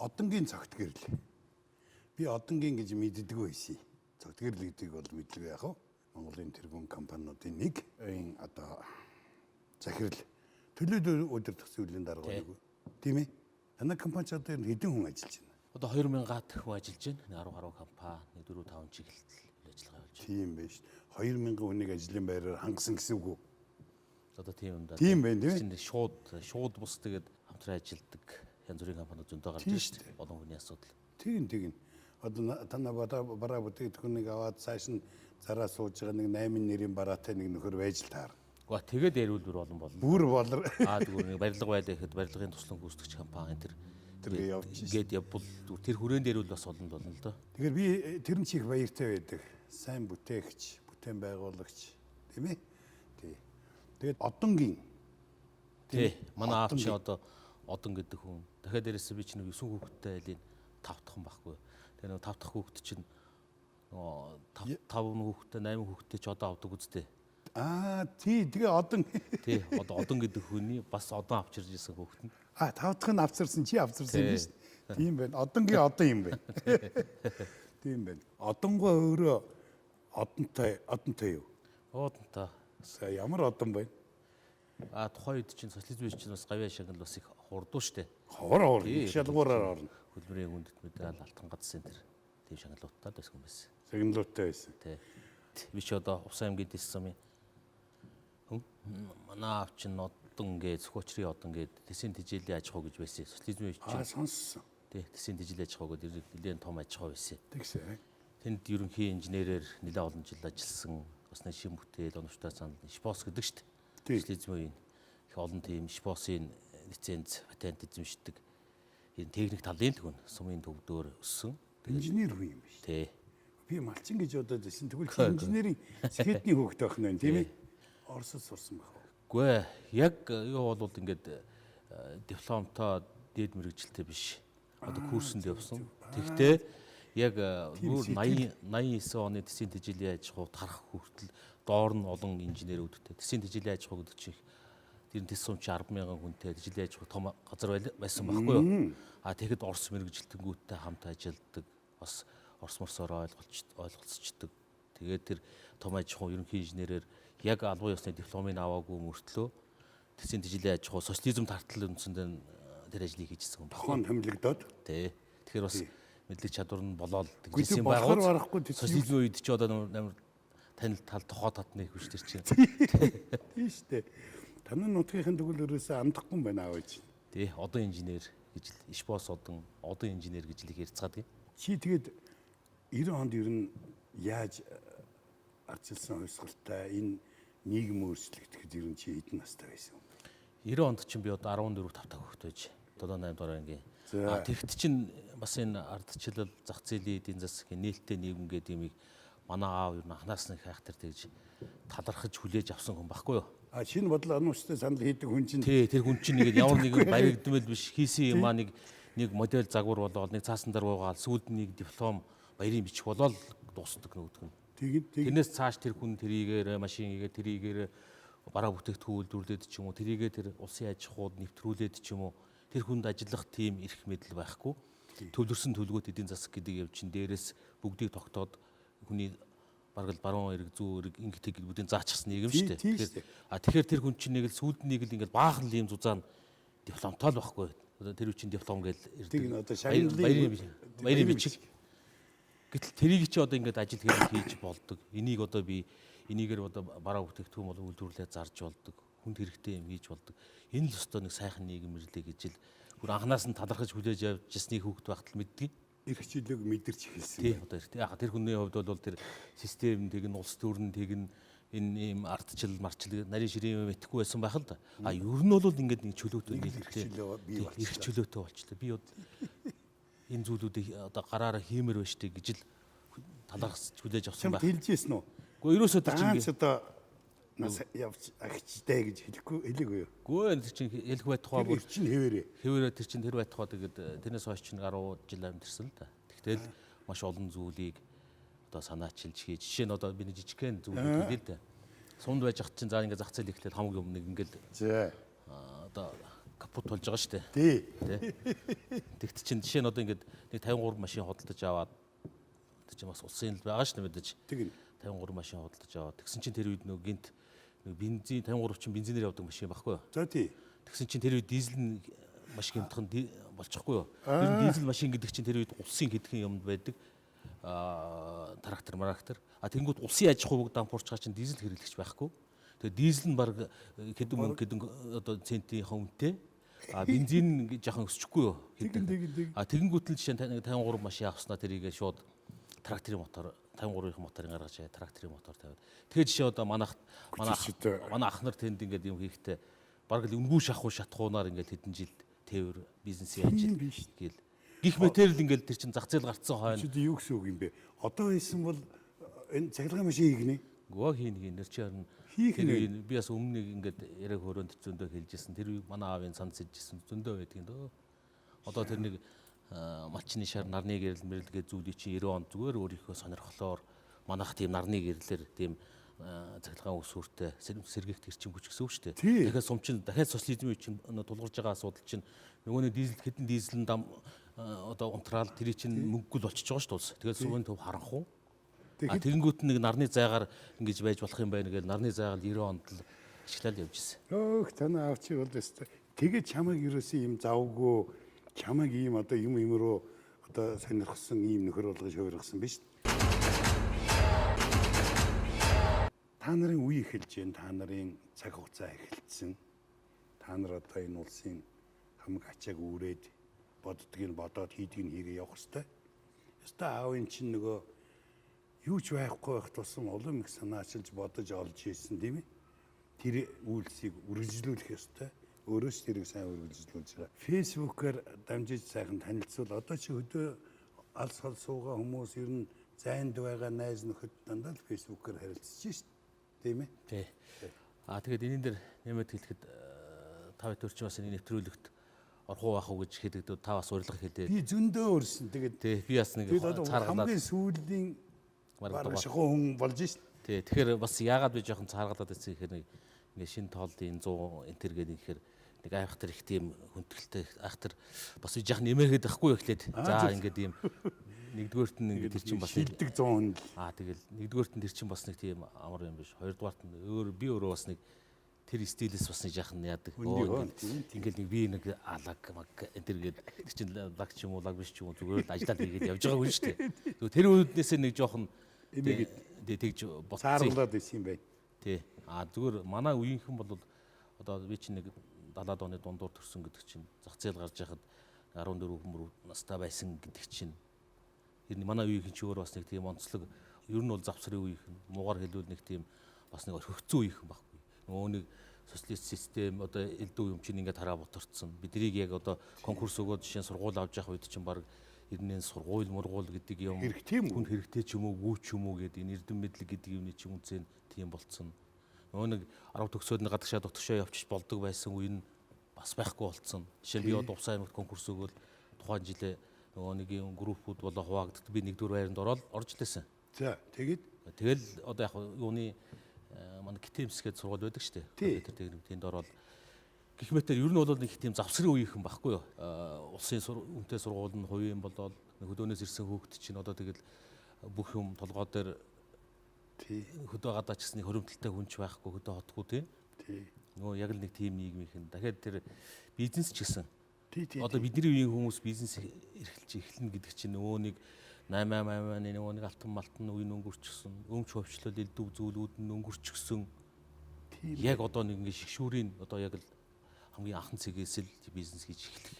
одонгийн цогт гэрэл. Би одонгийн гэж мэддэг байсан. Цогт гэрэл гэдгийг бол мэддэг яах вэ? Монголын тэргуун компаниудын нэг одоо захирал төлөө өдөр төсвөлийн дарга нэг. Тийм ээ. Танай компани ч одоо хэдэн хүн ажиллаж байна? Одоо 2000-аад хүн ажиллаж байна. 10 гаруй компани, 4-5 чиглэлд ажиллагаа явуулж байна. Тийм байж. 2000 хүнийг ажлын байраар хангасан гэсэн үг үү? Одоо тийм юм да. Тийм байна тийм ээ. Шууд бус тэгээд хамтран ажилладаг янз бүрийн компаниуд зөндөө гарч байна шүү дээ. Олон хүний асуудал. Тийм. Одоо танай бараа бүтээгдэхүүнийг аваад цааш нь зараа сууж байгаа нэг 8 нэрийн бараатай нэг нөхөр байж л таар. Гэхдээ тэгээд ярилбар олон болно. Бүр болор. Зүгээр нэг барилга байлаа гэхэд барилгын туслан гүйцэтгэгч компани тэр явж явбал тэр хүрээнд ярил бас олон болно л доо. Тэгэхээр би тэр нь чих баяртай байдаг. Сайн бүтээгч, бүтээн байгуулагч, тийм ээ? Тий. Тэгээд одонгийн. Тий. Манай аав чи одоо одон гэдэг хүн. Дахиад дээрээс би чи нэг 9 хүүхэдтэй айлын 5 дахь хүн байхгүй. Тэгээ нэг 5 дахь хүүхэд чинь нөгөө 5 хүүхэдтэй 8 хүүхэдтэй ч одоо авдаг үстэй. Тэгээ одон. Тий. Одоо одон гэдэг хүний бас одон авчирж исэн хүүхэд нь. 5 дахь нь авцарсан чи авцарсан юм биш. Тийм байна. Одонгийн одон юм байна. Тийм байна. Одонгоо өөрөө одонтой юу? Одонтой. Ямар одон байна? Тухайн үед чинь социализм чинь бас гавьяа шагнал бас их хурдуу штэ. Хор шалгуураар орно. Хөдөлмөрийн хүндэт мэдрэл алтан гац центр тийм шагналуудтай байсан юм байсан. Шагналуудтай байсан. Тий. Би ч одоо Увсан аймгийн дэс сумын манай аав чинь одон гээ зөвхөчрийн одон гээ тэсийн тижээлийн аж ахуй гэж байсан. Социализм чинь сонссон. Тий, тэсийн тижээлийн аж ахуй гэдэг нэлээд том аж ахуй байсан. Тэгсэ. Тэнд ерөнхий инженерээр нэлээд олон жил ажилласан. Бас нэг шин бүтээл, оновчтой санал, шпос гэдэг шүү дээ. Социализмын их олон тийм шпосын лиценз, патент эзэмшдэг энэ техник талын хүн сумын төвдөр өссөн. Инженер хүн юм биш. Тий. Би малчин гэж бодоод байсан. Тэгвэл инженерийн сэдний хөөгтэй байх нь тийм ээ? Оросд сурсан байх уу? Үгүй яг юу бол ингээд дипломтой дээд мэрэгчлэлтэй биш. Одоо курсэнд явсан. Тэгтээ яг бүр 89 оны тэсийн тижээлийн аж ахуйд харах хүртэл доор нь олон инженерүүдтэй. Тэсийн тижээлийн аж ахуй гэдэг чинь тэр нь тэс сум чи 10,000 хүнтэй тижээлийн аж ахуй том газар байсан байхгүй юу? Тэгэхэд Орос мэрэгжилтэнгүүдтэй хамт ажилладаг. Бас Орос морсоор ойлголцдог. Тэгээд тэр том аж ахуй ерөнхий инженерээр яг албан ёсны дипломыг аваагүй мөртлөө тэсийн тижээлийн аж ахуй социализм тартал үндсэндээ тэр ажлыг хийжсэн юм байна. Тохон томилогдоод. Тий. Тэгэхээр бас мэдлэг чадвар нь болоод тэгсэн байгууллагууд социализм үед ч одоо амар танил тал тохоо татны хүч төр чинь. Тийм шүү дээ. Танай нутгийн тэгвэл өрөөсөө амдахгүй юм байна аав чи. Тий, одон инженер гэж л ишбос одон инженер гэж л их ярьцгаадаг. Чи тэгээд 90 онд ер нь яаж арчилсан хувьсгалтай энэ нийгэм өөрчлөгдөхэд ер нь чи хэдэн настай байсан юм бэ? 90 онд чинь би одоо 14 5 та хөвгт байж 7 8 дугаар ангийн. Тэгт чинь бас энэ ардчлал зах зээлийн эдийн засгийн нээлттэй нийгэм гэдэг юмыг манай аав ер нь анханаас нь их хайхтар тэгж талархаж хүлээж авсан хүн байхгүй юу? Шинэ бодлого онцтой санал хийдэг хүн чинь. Тий, тэр хүн чинь нэг ямар нэгэн баригдмал биш хийсэн юм нэг модель загвар болоод нэг цаасан дээр уугаал сүүлд нэг диплом баярын бичих болоод дуусдаг нөгөөх нь. Тэрнээс цааш тэр хүн тэрийгээр машин хийгээд тэрийгээр бараа бүтээгдэхүүн үйлдвэрлээд ч юм уу тэрийгээ тэр улсын аж ахуйд нэвтрүүлээд ч юм уу тэр хүнд ажиллах тийм эрх мэдэл байхгүй. Төлөрсөн төлгөөт эдийн засаг гэдэг юм чин дээрээс бүгдийг тогтоод хүний бараг л баруун эрэг зүүн эрэг ингэдэг бүгдийг заачихсан нийгэм шүү дээ. Тэгэхээр тэр хүн чинь нэг л сүүлд нэг л ингээл баахан л юм зузаан дипломтой л байхгүй. Тэр үчин диплом гээл ирдэг. Баярын бичиг. Гэтэл тэрийг чи одоо ингээд ажил хийж болдог. Энийг одоо би энийгээр одоо бараа бүтээгдэхүүн болон үйлдвэрлэлээ зарж болдог. Хүнд хэрэгтэй юм хийж болдог. Энэ л өстой нэг сайхан нийгэм ирлээ гэж л бүр анханаас нь талархаж хүлээж авч ясныг хүүхэд байхад л мэддэг. Их хичээлэг мэдэрч хэлсэн. Тий, одоо яг тэр хүний хувьд бол тэр систем тэгэн улс төрн тэгэн энэ ийм ардчил марчил нарийн ширээ мэтгэхгүй байсан байх л да. Ер нь бол ингээд нэг чөлөөтэй нийлэлтэй их чөлөөтэй болчлоо. Би энэ зүйлүүдийг одоо гараараа хиймээр байна штэ гэж л талархаж хүлээж авсан байх. Хэлжсэн үү? Гэхдээ ерөөсөө тэр чинь одоо нас явж агчтай гэж хэлээгүй юу? Гүн тэр чинь хэлэх бай тухай бүр чинь хэвээрээ тэр чинь тэр бай тухай тэгээд тэрнээс хойш чинь 10 жил амьдэрсэн л да. Тэгтэл маш олон зүйлийг одоо санаачилж хийж жишээ нь одоо би нэг жижигхэн зүйлүүд хэлээ л да. Сумд байж хат чинь заа ингээд зах зээл ихлээр хамгийн өмнө ингээд одоо капут болж байгаа шүү дээ. Тий. Тэгт чинь жишээ нь одоо ингээд нэг 53 машин худалдаж аваад тэг чинь бас улсын л байгаа шүү дээ мэдээж. Тэг. 53 машин худалдаж аваад тэгсэн чинь тэр үед нөгөө гинт бензин 53 чинь бензинээр явдаг машин байхгүй юу? За тий. Тэгсэн чинь тэр үед дизель нь маш гэмтхэн болчихгүй юу? Тэр дизель машин гэдэг чинь тэр үед улсын хэдхэн юмд байдаг. Трактор. Тэнгүүд улсын аж ахуйг дампуурчгаа чинь дизель хэрэглэгч байхгүй. Тэгээ дизель нь баг хэдэн одоо центийн үнэтэй. Бензин жоохон өсчихгүй юу? Тэгэнгүүт л жишээ нь 53 машин авснаа тэрийг шууд тракторын мотор 53-ийн моторын гаргаж тракторын мотор тавиад. Тэгээ жишээ одоо манай ах нар тэнд ингээд юм хийхдээ баг л өнгөө шатхуунаар ингээд хэдэн жил тээвэр бизнесийн ажил гээл. Гэх мэтэр л ингээд тэр чин зах зээл гарцсан хойно. Чи юу гэсэн үг юм бэ? Одоо хийсэн бол энэ цахилгаан машин хийгнэ. Гоо хийнэ чи харин би бас өмнө нэг ингээд яриаг хөрөөнд зөндөө хэлжсэн. Тэр манай аавын санд сэжсэн зөндөө байдаг юм дөө. Одоо тэр нэг малчны шар нарны гэрэл мэрэлгээ зүйлий чи 90 он зүгээр өөрийнхөө сонирхлоор манайх тийм нарны гэрлэр тийм цахилгаан усүртэй сэргийгт ирчин хүч гэсэн үг шүү дээ. Тэгэхээр сум чин дахиад социализмын чинь тулгарч байгаа асуудал чинь нөгөө дизель хэдэн дизелэн дам одоо унтраал тэр чинь мөнгөгүй л болчихж байгаа шүү дээ. Тэгээд сумын төв харанхуу. Тэгэнгүүт нэг нарны зайгаар ингэж байж болох юм байна гэж нарны зайгаал 90 онд л ашиглаад явж ирсэн. Өөх танаа авчи бол өстой. Тэгээд чамайг ерөөсөн юм завгүй чамайг ийм одоо юм руу одоо сонирхсан ийм нөхөр болгож хувиргасан биз. Та нарын үе эхэлж байна. Та нарын цаг хугацаа эхэлсэн. Та нар одоо энэ улсын хамаг ачааг үүрээд боддгийг бодоод хийдгийг хийгээ явах хэрэгтэй. Өстой аавын чинь нөгөө юу ч байхгүй байх тусам улам их санаачилж бодож олж ийсэн тийм ээ. Тэр үйлсийг үргэлжлүүлэх ёстой. Өөрөөс тэрийг сайн үргэлжлүүлж байгаа. Фэйсбүүкээр дамжиж сайхан танилцвал одоо чи өдөө алс хол суугаа хүмүүс ер нь зайнд байгаа найз нөхөд дандаа л фэйсбүүкээр харилцаж шít. Тийм ээ. Тий. Тэгээд энэн дээр нэмээд хэлэхэд та бид төрчин бас энэ нэвтрүүлэгт орхуу байх уу гэж хэлэхдээ та бас урилга хэлээ. Би зөндөө өрсөн. Тэгээд тий би бас нэг цааргалаад хамгийн сүүлийн бараг шахуу хүн болж шít. Тий. Тэгэхээр бас яагаад би жоохон цааргалаад байсан гэхээр ингээ шин тоолдын 100 энтер гэдэг ихээр нэг айхтар их тийм хүндгэлтэй айхтар бас жах нэмээгээд байхгүй эхлээд за ингээд ийм нэгдүгээрт нь ингээд тэр чинь бас шилдэг 100 хүн. Тэгэл нэгдүгээрт нь тэр чинь бас нэг тийм амар юм биш. Хоёрдугаарт нь би өөрөө бас нэг тэр стилээс бас нэг жаахан яадаг. Ингээд нэг би нэг алаг маг энтер гээд тэр чинь лаг ч юм уу лаг биш ч юм уу зүгээр л ажиллаад хийгээд явж байгаа хүн шүү дээ. Тэр үүднээсээ нэг жоохон тэгж цаарлаад исэн юм байна. Тий. Зүгээр манай үеийнхэн бол одоо би чинь нэг 70-аад оны дундуур төрсөн гэдэг чинь зах зээл гарч яхад 14 хүмүүс настай байсан гэдэг чинь ер нь манай үеийнхэн ч өөр бас нэг тийм онцлог ер нь бол завсрын үеийнхэн муугар хэлбэл нэг тийм бас нэг хөгцсөн үеийнхэн байхгүй. Нөгөө нэг социалист систем одоо элдв юм чинь ингээд хараа бутарцсан. Биднийг яг одоо конкурс өгөөд жишээ сургууль авч явах үед чинь баг ернээ сургууль мургуул гэдэг юм хүн хэрэгтэй ч юм уу гүү ч юм уу гэдэг энэ эрдэм мэдлэг гэдэг юмны чинь үнцэн тийм болцсон. Нөгөө нэг 10 төгсөөд нэг гадагшаа дотгошоо явчих болдог байсан үе нь бас байхгүй болцсон. Жишээ нь би одоо Увсан аймагт конкурс өгөөл тухайн жилээ нөгөө нэг юм группууд болоо хуваагддаг би нэгдүгээр байранд орж лээсэн. За тэгээд тэгэл одоо яг юуны манай Китэмс гэдэг сургууль байдаг шүү дээ. Тэр тэнд ороод гэх мэтэр ер нь бол нэг тийм завсрын үеийнхэн байхгүй юу. Улсын үнэтэй сургууль нь хувийн болоод хөдөөнөөс ирсэн хүүхэд чинь одоо тэгэл бүх юм толгой дээр хөдөө гадаа ч гэсэн хөрөмтөлтэй хүнч байхгүй хөдөө хотгүй тийм. Нөгөө яг л нэг тийм нийгмийнхэн дахиад тэр бизнес ч гэсэн одоо бидний үеийн хүмүүс бизнес эхэлнэ гэдэг чинь нөгөө нэг 88 нөгөө нэг алтан малтан үеийн өнгөрчихсөн өмч хөвчлөл элдв зүйлүүд нь өнгөрчихсөн. Яг одоо нэг ингэ шигшүүрийн одоо яг л хамгийн анхан цэгээс л бизнес хийж эхлэх.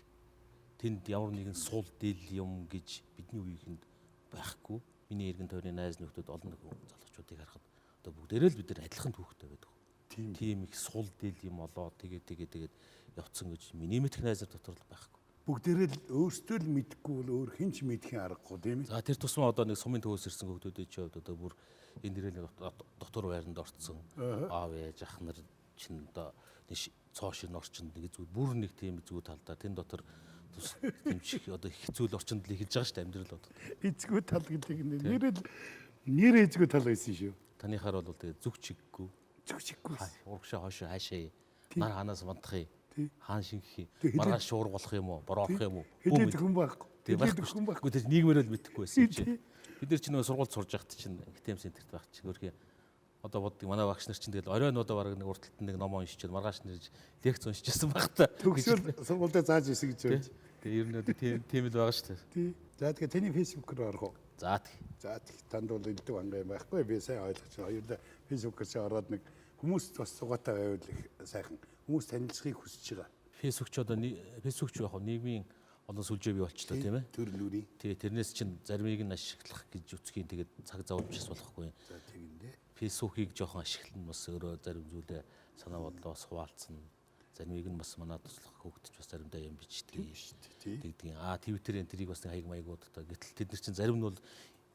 Тэнд ямар нэгэн суул дээл юм гэж бидний үеийнхэнд байхгүй. Миний эргэн тойрны найз нөхдөд олон залуучуудыг харахад одоо бүгдээрээ л бид нар адилхан түүхтэй байдаг. Тийм их суул дээл юм олоо тэгээд явцсан гэж миний мэдх найзар дотор л байхгүй. Бүгдээрээ л өөрсдөө л мэдхгүй бол өөр хэн ч мэдхийн аргагүй тийм ээ. За тэр тусмаа одоо нэг сумын төвөөс ирсэн хүмүүсийн ч хувьд одоо бүр энэ дээрээ дотор байранд орцсон аав ээж ах нар чинь одоо нэг цоошин орчинд нэг зүгээр бүр нэг тийм зүй талдаа тэн дотор тэмчих одоо хэцүү орчинд л эхэлж байгаа шүү дээ амьдрал одоо. Эцгүү тал гэдэг нэр эзгүй тал байсан шүү. Таныхаар бол тэгээ зүг чиггүй. Зүг чиггүй. Урагшаа хойшоо хаашаа нар ханаас мандах юм. Хаан шинх маргааш шуур болох юм уу? Бороо авах юм уу? Хэлээд хүн байхгүй. Тэгээ байхгүй. Тэр нийгмээр л мэдэхгүй байсан юм чи. Бид нар ч нөгөө сургууль сурж байхад чинь ХТМ центрт байх чи өөрхий одоо боддог манай багш нар чинь тэгэл оройнуудаа бараг нэг урталт нэг ном уншичаад маргааш нэрж лекц уншижсэн баг та. Төгсөөл сургуультай зааж исэн гэж байна. Тэгээ ер нь тийм л байгаа шүү дээ. Тий. За тэгээ таны фэйсбүүк рүү орох уу? За танд бол элдв ангаа юм байхгүй. Би сайн ойлгож байна. Хоёулаа фэйсбүүкээс ороод нэг хүмүүс бас сугаатай байвал их сайхан хүмүүс танилцахыг хүсэж байгаа. фэйсбүүк ч одоо фэйсбүүк ч яг нийгмийн олон сүлжээ бий болчлоо тийм ээ. Төр нүрийн. Тэгээ тэрнээс чинь заримыг нь ашиглах гэж үцхийн тэгээд цаг зав авчирс болохгүй. За тэгэндээ. фэйсбүүкийг жоохон ашиглан бас өөрөө зарим зүйлээ санаа бодлоос хуваалцсан. Заримыг нь бас манаа туслах хөгтөж бас заримдаа юм бичдэг. Тэгдэг. Твиттер энэ тэрийг бас нэг хаяг маягууд одоо гэтэл тэд нар чинь зарим нь бол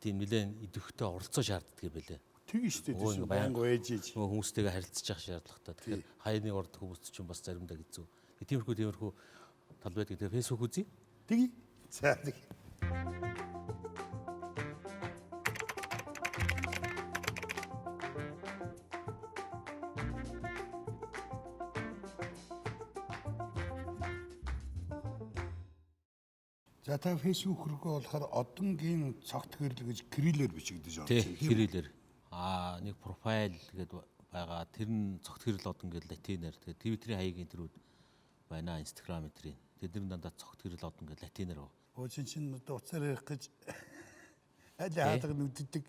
тийм нэлээд идэвхтэй оролцоо шаарддаг юм байлээ. Тэгэн шүү дээ. Тийм байнга байж иж. Хүмүүстэйгээ харилцаж явах шаардлагатай. Тэгэхээр хаяны орд хүмүүс чинь бас заримдаа хэцүү. Тиймэрхүү тал байдаг. Тэгээ фэйсбүүк үзье. Тэгье. За тэгье. За та фэйсбүүк рүү болохоор одонгийн цогт гэрлэг гэж кириллээр бичигдэж байгаа тийм кириллээр. Нэг профайл гэдэг байгаа. Тэр нь цогт гэрэл одон гэж латинаар. Тэгээ твиттерийн хаягийн төрүүд байна. Инстаграм эдрийн. Тэдний дандаа цогт гэрэл одон гэж латинаар байна. Өөчн чинь уцаар ярих гэж аль хаадаг нүддэг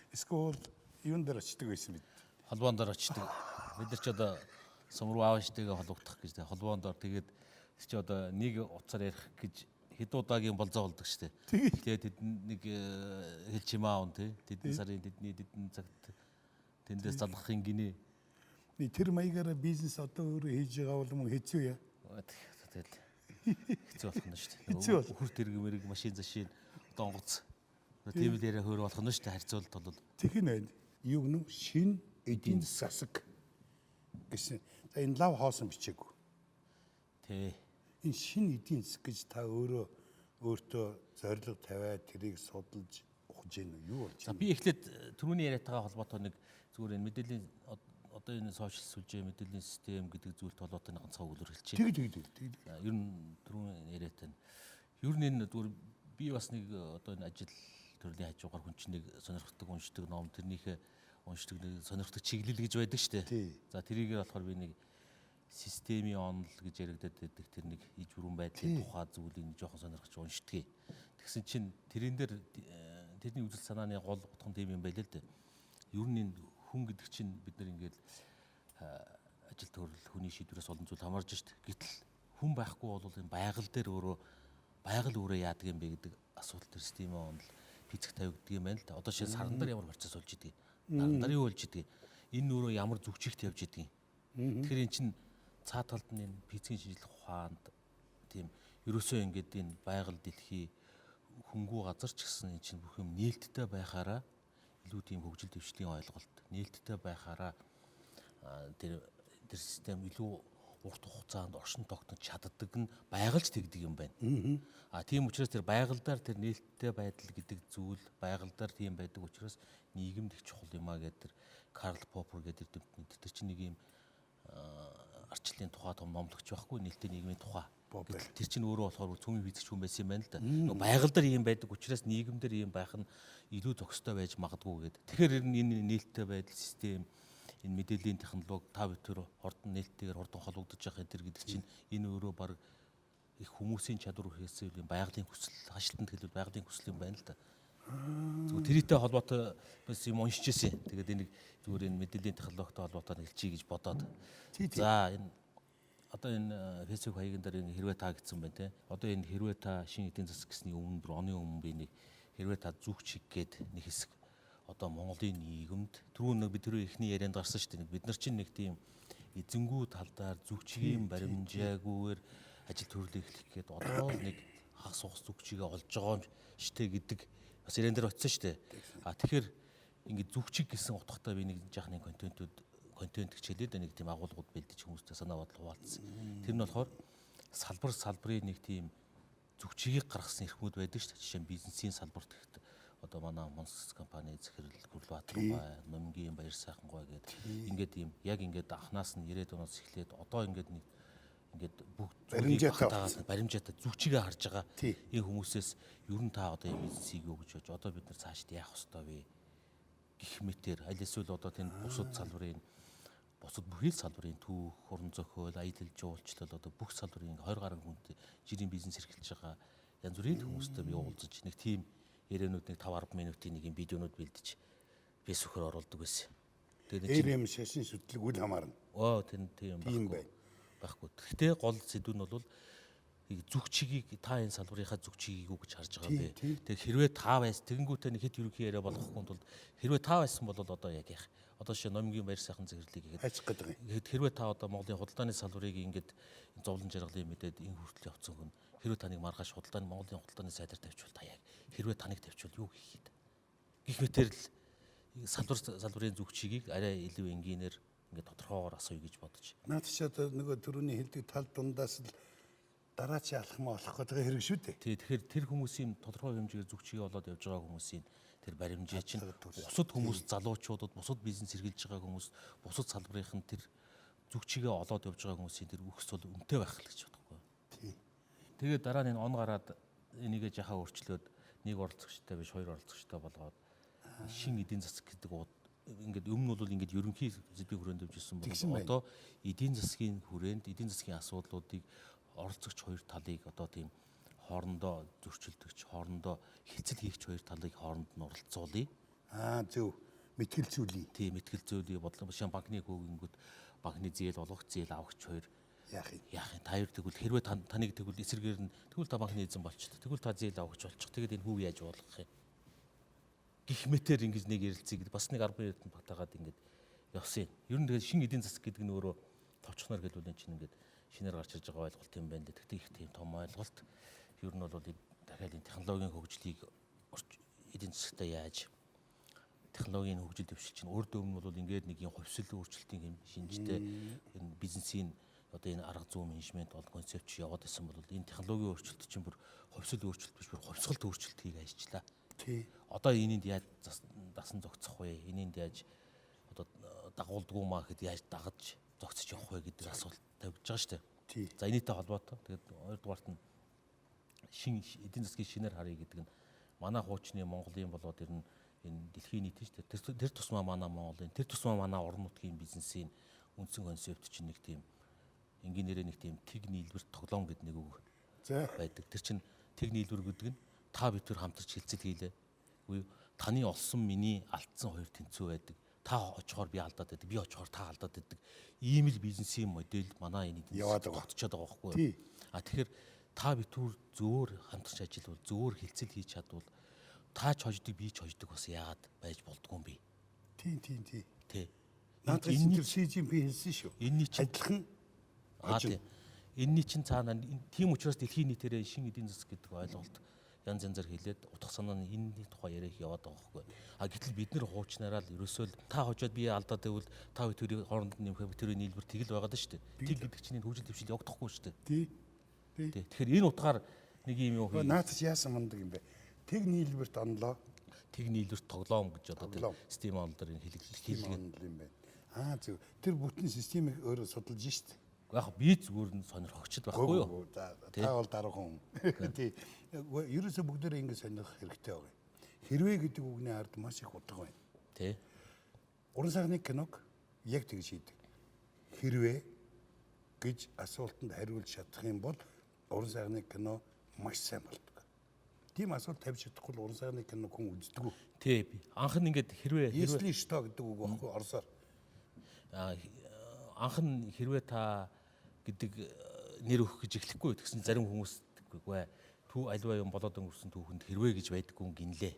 эсвэл юун дээр очдөг байсан мэд. Холбоон дээр очдөг. Бид нар ч одоо сумруу аавчтайгаа холбогдох гэж холбоон дээр тэгээд чи одоо нэг уцаар ярих гэж хэд удаагийн болзоо болдог штэ. Тэгээд тэд нэг хэлж юм аав тий. Тэдний сарын тэдний цагт тэндээс залгахын гинэ. Тэр маягаараа бизнес одоо өөрөө хийж байгаа бол мөн хэцүү яа. Тэгэл хэцүү болох нь шүү дээ. Хөр тэрэг мэрэг машин зашин одоо онгоц. Тийм л яриа хөр болох нь шүү дээ. Харьцуулт бол. Тэгэх нь байна. Юу гэнэ шин эдийн засаг гэсэн. За энэ лав хоосон бичээгүй. Тий. Энэ шин эдийн засаг гэж та өөртөө зорилго тавиад тэрийг судалж ухаж гэнэ юу болж байна? Би эхлээд түрүүний яриатайгаа холбоотой нэг зүгээр энэ мэдээллийн одоо энэ сошиал сүлжээ мэдээллийн систем гэдэг зүйлд холбоотой нэг ганцхан өгүүлбэр хэлчихье. Тэг. Ер нь түрүүний яриатай нь ер нь энэ зүгээр би бас нэг одоо энэ ажил төрлийн хажуугаар хүн чинь нэг сонирхдаг уншдаг ном тэрнийхээ уншдаг нэг сонирхдаг чиглэл гэж байдаг шүү дээ. За тэрийгээ болохоор би нэг системийн онол гэж яригадад байдаг тэр нэг иж бүрэн байдлын тухай зүйлийг жоохон сонирхож уншдгийг. Тэгсэн чинь тэрэн дээр тэрний үзэл санааны гол утга нь тийм юм байл л дээ. Ер нь энэ хүн гэдэг чинь бид нар ингээд ажил төрөл хүний шийдвэрээс олон зүйл хамаарж шít. Гэтэл хүн байхгүй бол энэ байгаль дээр өөрөө яадаг юм бэ гэдэг асуулт төр системийн онол физик тавигддаг юм байна л да. Одоо шинэ саран дээр ямар процесс болж идэг. Наран дээр юу болж идэг. Энэ өөрөө ямар зүгчигт явж идэг. Тэгэхээр эн чинь цаа талд нь энэ физикийн шинжилгээ ухаанд тийм ерөөсөө ингээд энэ байгаль дэлхий хөнгүү газар ч гэсэн эн чинь бүх юм нээлттэй байхаараа илүү тийм хөгжил дэвшлийн ойлголт нээлттэй байхаараа тэр систем илүү урт хугацаанд оршин тогтнож чаддаг нь байгальч тэгдэг юм байна. Тийм учраас тэр байгальдаар тэр нээлттэй байдал гэдэг зүйл байгальдаар тийм байдаг учраас нийгэмд их чухал юм а гэдэг тэр Карл Поппер гэдэг тэр чинь нэг юм арчлалын тухай том номлогч байхгүй нээлттэй нийгмийн тухай. Тэр чинь өөрөө болохоор цөмийн физикч хүн байсан юм байна л да. Байгаль дээр ийм байдаг учраас нийгэмдэр ийм байх нь илүү зохистой байж магадгүй гэдэг. Тэгэхээр энэ нээлттэй байдал систем энэ мэдээллийн технологи та бүхэн хурдан нээлттэйгээр хурдан холбогдож явах энэ гэдэг чинь энэ өөрөө баг их хүмүүсийн чадвар хийсэн юм байгалийн хүсэл хашлтанд хэлбэл байгалийн хүсэл юм байна л да. Зүгээр тэрийтэй холбоотой бас юм уншиж ирсэн. Тэгээд энийг зүгээр энэ мэдээллийн технологитой холбоотой хэлчихье гэж бодоод. За энэ одоо энэ фэйсбүүк хаягийн дээр энэ хэрвээ та гэсэн байна те. Одоо энэ хэрвээ та шинэ эдийн засаг гэсний оны өмнө би нэг хэрвээ та зүгчиг гээд нэг хэсэг одоо Монголын нийгэмд түрүүн нэг бид түрүү эхний ярианд гарсан шүү дээ. Бид нар чинь нэг тийм эзэнгүү талдаар зүгчгийн баримжаагүйгээр ажил төрлөө эхлэх гээд одоо нэг хагас ухс зүгчигээ олж байгаа юм штэй гэдэг бас ярен дээр очсон шүү дээ. Тэгэхээр ингээд зүгчиг гэсэн утгатай би нэг жахны контент хичээлээд нэг тийм агуулгууд бэлдэж хүмүүстэй санаа бодлого хуваалцсан. Тэр нь болохоор салбарын нэг тийм зүгчгийг гаргасан эрхмүүд байдаг шүү дээ. Жишээ нь бизнесийн салбарт гэхэд одоо манай Монс компани захирал Гүрлбаатар бай, Номгийн Баяр сайхан гой гэдэг ингээд ийм яг ингээд анханаас нь 90-аад оноос эхлээд одоо ингээд нэг ингээд бүх Баримжаатай баримжаатай зүгчигээ харж байгаа Тий. энэ хүмүүсээс ер нь та одоо энэ бизнесийг юу гэж бодож одоо бид нар цаашд яах ёстой вэ гэх мэтэр аль эсвэл одоо тэнд бусад салбарын бусад бүхий л салбарын түүх, уран зохиол, аялал жуулчлал одоо бүх салбарын 20 гаруй хүнтэй жирийн бизнес эрхэлж байгаа янз бүрийн хүмүүстэй би уулзаж нэг тийм ярианууд нэг 5-10 минутын нэг юм видеонууд бэлдэж фэйсбүүкээр оруулдаг байсан. ээрэм шашин шүтлэг үл хамаарна. Тийм Тийм байхгүй. Гэхдээ гол сэдв нь бол зүг чигийг та энэ салбарынхаа зүг чигийг юу гэж харж байгаа юм бэ? Тэгээ хэрвээ та байс тэгэнгүүтээ нэг хэд ерөнхий яриа болохгүй тул хэрвээ та байсан бол одоо яг яах? Одоо жишээ номгийн баяр сайхан зэрэглэгийг хайчих гэдэг юм. хэрвээ та одоо Монголын худалдааны салбарыг ингээд зовлон жаргалын мэдээд энэ хүртэл явцсан хүн хэрвээ таныг маргааш Монголын худалдааны сайдаар тавьчвал та яг хэрвээ таныг тавьчвал юу хийх гээд гэх мэтэр л салбарын зүг чигийг арай илүү энгийнээр ингээд тодорхойгоор асууя гэж бодож. Наад чи одоо нөгөө төрөний хэлдэг тал дундаас л дараач алхам олох гэдэг хэрэг шүү дээ. Тэгэхээр тэр хүмүүсийн тодорхой хэмжээгээр зүг чигээ болоод явж байгаа хүмүүсийн тэр баримжаа чинь бусад хүмүүс залуучуудад бусад бизнес эргэлж байгаа хүмүүс бусад салбарын тэр зүг чигээ олоод явж байгаа хүмүүсийн тэр үхс бол үнэтэй байх л гэж бодохгүй. Тэгээд дараа нь энэ он гараад энийгээ жахаа өөрчлөөд нэг оролцогчтой биш хоёр оролцогчтой болгоод шин эдийн засаг гэдэг ингээд өмнө нь бол ингээд ерөнхий сэдвийн хүрээнд явжсэн бол одоо эдийн засгийн хүрээнд эдийн засгийн асуудлуудыг оролцогч хоёр талыг одоо тийм хоорондоо зөрчилдөгч хоорондоо хилцэл хийгч хоёр талыг хооронд нь оролцуулъя. Зөв. Мэтгэлзүүлье. Тийм мэтгэлзүүлье бодлоо шин банкны хөөнгүүд банкны зээл олгох зээл авахч хоёр яах юм? Та хоёр тэгвэл хэрвээ таныг тэгвэл эсэргээр нь тэгвэл та банкны эзэн болчих. Тэгвэл та зээл авахч болчих. Тэгээд энэ хүү яаж болох юм? Гэх мэтэр ингэж нэг ярилцгийг бас нэг 10 минутанд батагаад ингэж явсан. Ер нь тэгээд шин эдийн засаг гэдэг нь өөрөө товчхоноор хэлбэл энэ чинь ингэж шинээр гарч ирж байгаа ойлголт юм байна л. Тэгтээ их тийм том ойлголт. Ер нь бол дахиад энэ технологийн хөгжлийг эдийн засагтаа яаж технологийн хөгжил дэвшил чинь өөртөө өмнө бол ингээд нэг юм хувьсэл өөрчлөлтийн шинжтэй энэ бизнесийн одоо энэ арга зүй менежмент бол концепт яваад байсан бол энэ технологийн өөрчлөлт чинь бүр хувьсэл өөрчлөлт биш бүр хувьсгалт өөрчлөлтийг ажиллаа. Одоо энэнд яаж дасан зогцох вэ? Энэнд яаж одоо дагуулдгүй маа гэхэд яаж дагаж зогцож явах вэ гэдэг асуулт тавьж байгаа шүү дээ. За энэтэй холбоотой. Тэгээд хоёрдугаарт нь шин эдийн засгийн шинээр харъя гэдэг нь манай хуучны Монголын болоод энэ дэлхийн нийт шүү дээ. Тэр тусмаа манай Монголын тэр тусмаа манай орон нутгийн бизнесийн үндсэн концепт чинь нэг тийм энгийнээрээ нэг тийм тэг нийлбэр тоглоом гэдэг нэг үг байдаг. Тэр чинь тэг нийлбэр гэдэг нь та бид төр хамтарч хилцэл хийлээ. Үгүй таны олсон миний алдсан хоёр тэнцүү байдаг. Та очихоор би алдаад байдаг. Би очихоор та алдаад байдаг. Ийм л бизнесийн модель манай энэ тогтчиход байгаа байхгүй юу? Тэгэхээр та бид төр зөөр хамтарч ажиллавал зөөр хилцэл хийж чадвал та ч хождог би ч хождог бас яагаад байж болдгүй юм бэ? Тий. Наадах энэ төр СЖМ хэлсэн шүү. Энийний чинь адилхан тийм. Энийний чинь цаана тийм учраас дэлхийн нийтээрээ шин эдийн засаг гэдэг ойлголт янз янзаар хэлээд утга санаа нь энэний тухай яриах яваад байгаа байхгүй. Гэтэл бид нэр хуучнараа л ерөөсөө л та хожоод би алдаад байвал та хоёрын хооронд нэмэх тэр нийлбэр тэгэл байгаа даа шүү дээ. Тэг гэдэг чинь хөгжил дэвшил явагдахгүй шүү дээ. Тэгэхээр энэ утгаар нэг юм юу хий. Наадах яасан мундаг юм бэ? Тэг нийлбэрт онлоо. Тэг нийлбэрт тоглоом гэж одоо систем онол дээр хэллэг юм байна. Зөв. Тэр бүтэн системийг өөрөө судалж штт. Яг би зүгээр нь сонирхогчд байхгүй юу? Та бол дарга хүн. Тий. Ерөөсө бүгдээрээ ингэ сонирхох хэрэгтэй байгаа. Хэрвээ гэдэг үгний ард маш их утга байна. Тий. Уран сайхны киног яг тэгж шийдэг. Хэрвээ гэж асуултанд хариулж чадах юм бол уран сайхны кино маш сайн болдог. Тийм асуулт тавьж чадахгүй л уран сайхны кино хүн үздэг үү? Тий. Анх нь ингээд хэрвээ Если что гэдэг үг байхгүй орсоор. Анх нь хэрвээ та гэдэг нэр өгөх гэж эхлэхгүй тэгсэн зарим хүмүүс үгүй түүх альва юм болоод өнгөрсөн түүхэнд хэрвээ гэж байдаггүй гинлээ.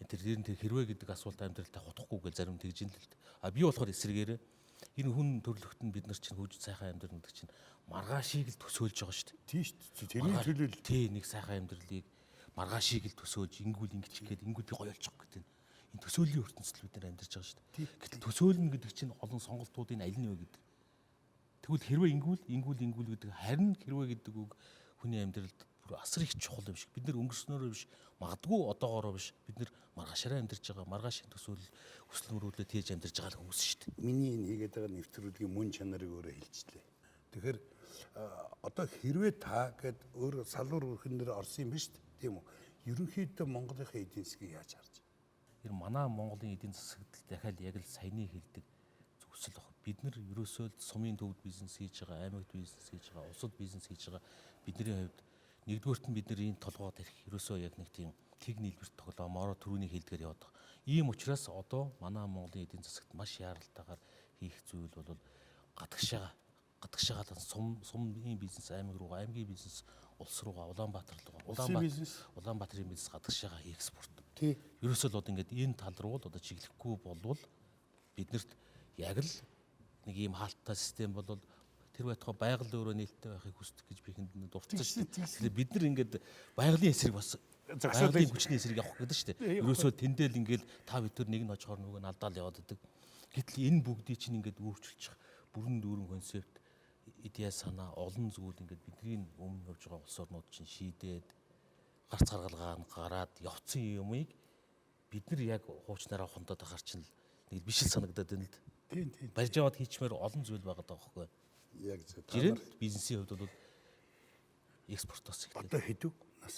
Тэр хэрвээ гэдэг асуулт амьдралдаа хутахгүй гэж зарим тэгж л. Би болохоор эсрэгээр энэ хүн төрлөخت нь бид нар чинь хөгж сайхан амьдрал гэдэг чинь маргаашийг л төсөөлж байгаа шүү дээ. Тийм шүү дээ. Тэрний төлөөл. Тий, нэг сайхан амьдралыг маргаашийг л төсөөлж ингүүл ингэж ихэд ингүүл би гоё олчих гэдэг энэ төсөөлийн ертөнцид бид нар амьдарч байгаа шүү дээ. Гэтэл төсөөлнө гэдэг чинь олон сонголтуудын аль нь вэ гэдэг. Тэгвэл хэрвээ ингүүл гэдэг харин хэрвээ гэдэг үг хүний амьдралд бүр асар их чухал юм шиг. Бид нар өнгөрснөөрөө биш, магадгүй одоогоороо биш. Бид нар маргаашаараа амьдарч байгаа, маргаашийн төсөөлөл хүсэл мөрөөдлөө тээж амьдарч байгаа хүмүүс шүү дээ. Миний энэ хийгээд байгаа нэвтрүүлгийн мөн чанарыг өөрөө хэлчихлээ. Тэгэхээр одоо хэрвээ та гэд өөр салуур өрхөндөр орсон юм ба шүү дээ. Тийм үү? Ерөнхийдөө Монголынхаа эдийн засгийг яаж харж байна? Тэр манай Монголын эдийн засагт дахиад яг л саяны хэлдэг зөвсөл баг. Бид нар ерөөсөө л сумын төвд бизнес хийж байгаа, аймагт бизнес хийж байгаа, улсад бизнес хийж байгаа. Бидний хувьд нэгдүгээрт нь бид нар энэ толгойд ирэх ерөөсөө яг нэг тийм тэг нийлбэрт тоглоомоор түрүүний хэлдгээр яваад байгаа. Ийм учраас одоо манай Монголын эдийн засагт маш яаралтайгаар хийх зүйл бол гадагшаагаад сумын бизнес аймаг руугаа, аймгийн бизнес улс руугаа, Улаанбаатар руугаа, Улаанбаатарын бизнес гадагшаагаа экспорт. Тий. Ерөөсөө л одоо ингээд энэ тал руу л одоо чиглэхгүй болвол биднэрт яг л нэг ийм хаалттай систем болвол тэр байтугай байгаль өөрөө нээлттэй байхыг хүсдэг гэж би хүнд дурдсан шүү дээ. Тэгэхээр бид нар ингээд байгалийн эсрэг бас байгалийн хүчний эсрэг явах гэдэг шүү дээ. Ерөөсөө тэндэл ингээд та бид нар нэг нь хожихоор нөгөө нь алдаал яваад идэг. Гэтэл энэ бүгдийг чинь ингээд өөрчилчих бүрэн дүүрэн концепт идея санаа олон зүйл ингээд бидний өмнө явж байгаа улс орнууд чинь шийдээд гарц гаргалгаа гараад явцсан юмыг бид нар яг хуучнараа хондоод ахаар чинь нэг биш л санагдаад байна л да. Тийм. Барьж аваад хийчмээр олон зүйл байгаа даа байхгүй. Яг зөв. Жирэл бизнесийн хувьд бол экспортоос эхлээд. Одоо хэдв нас?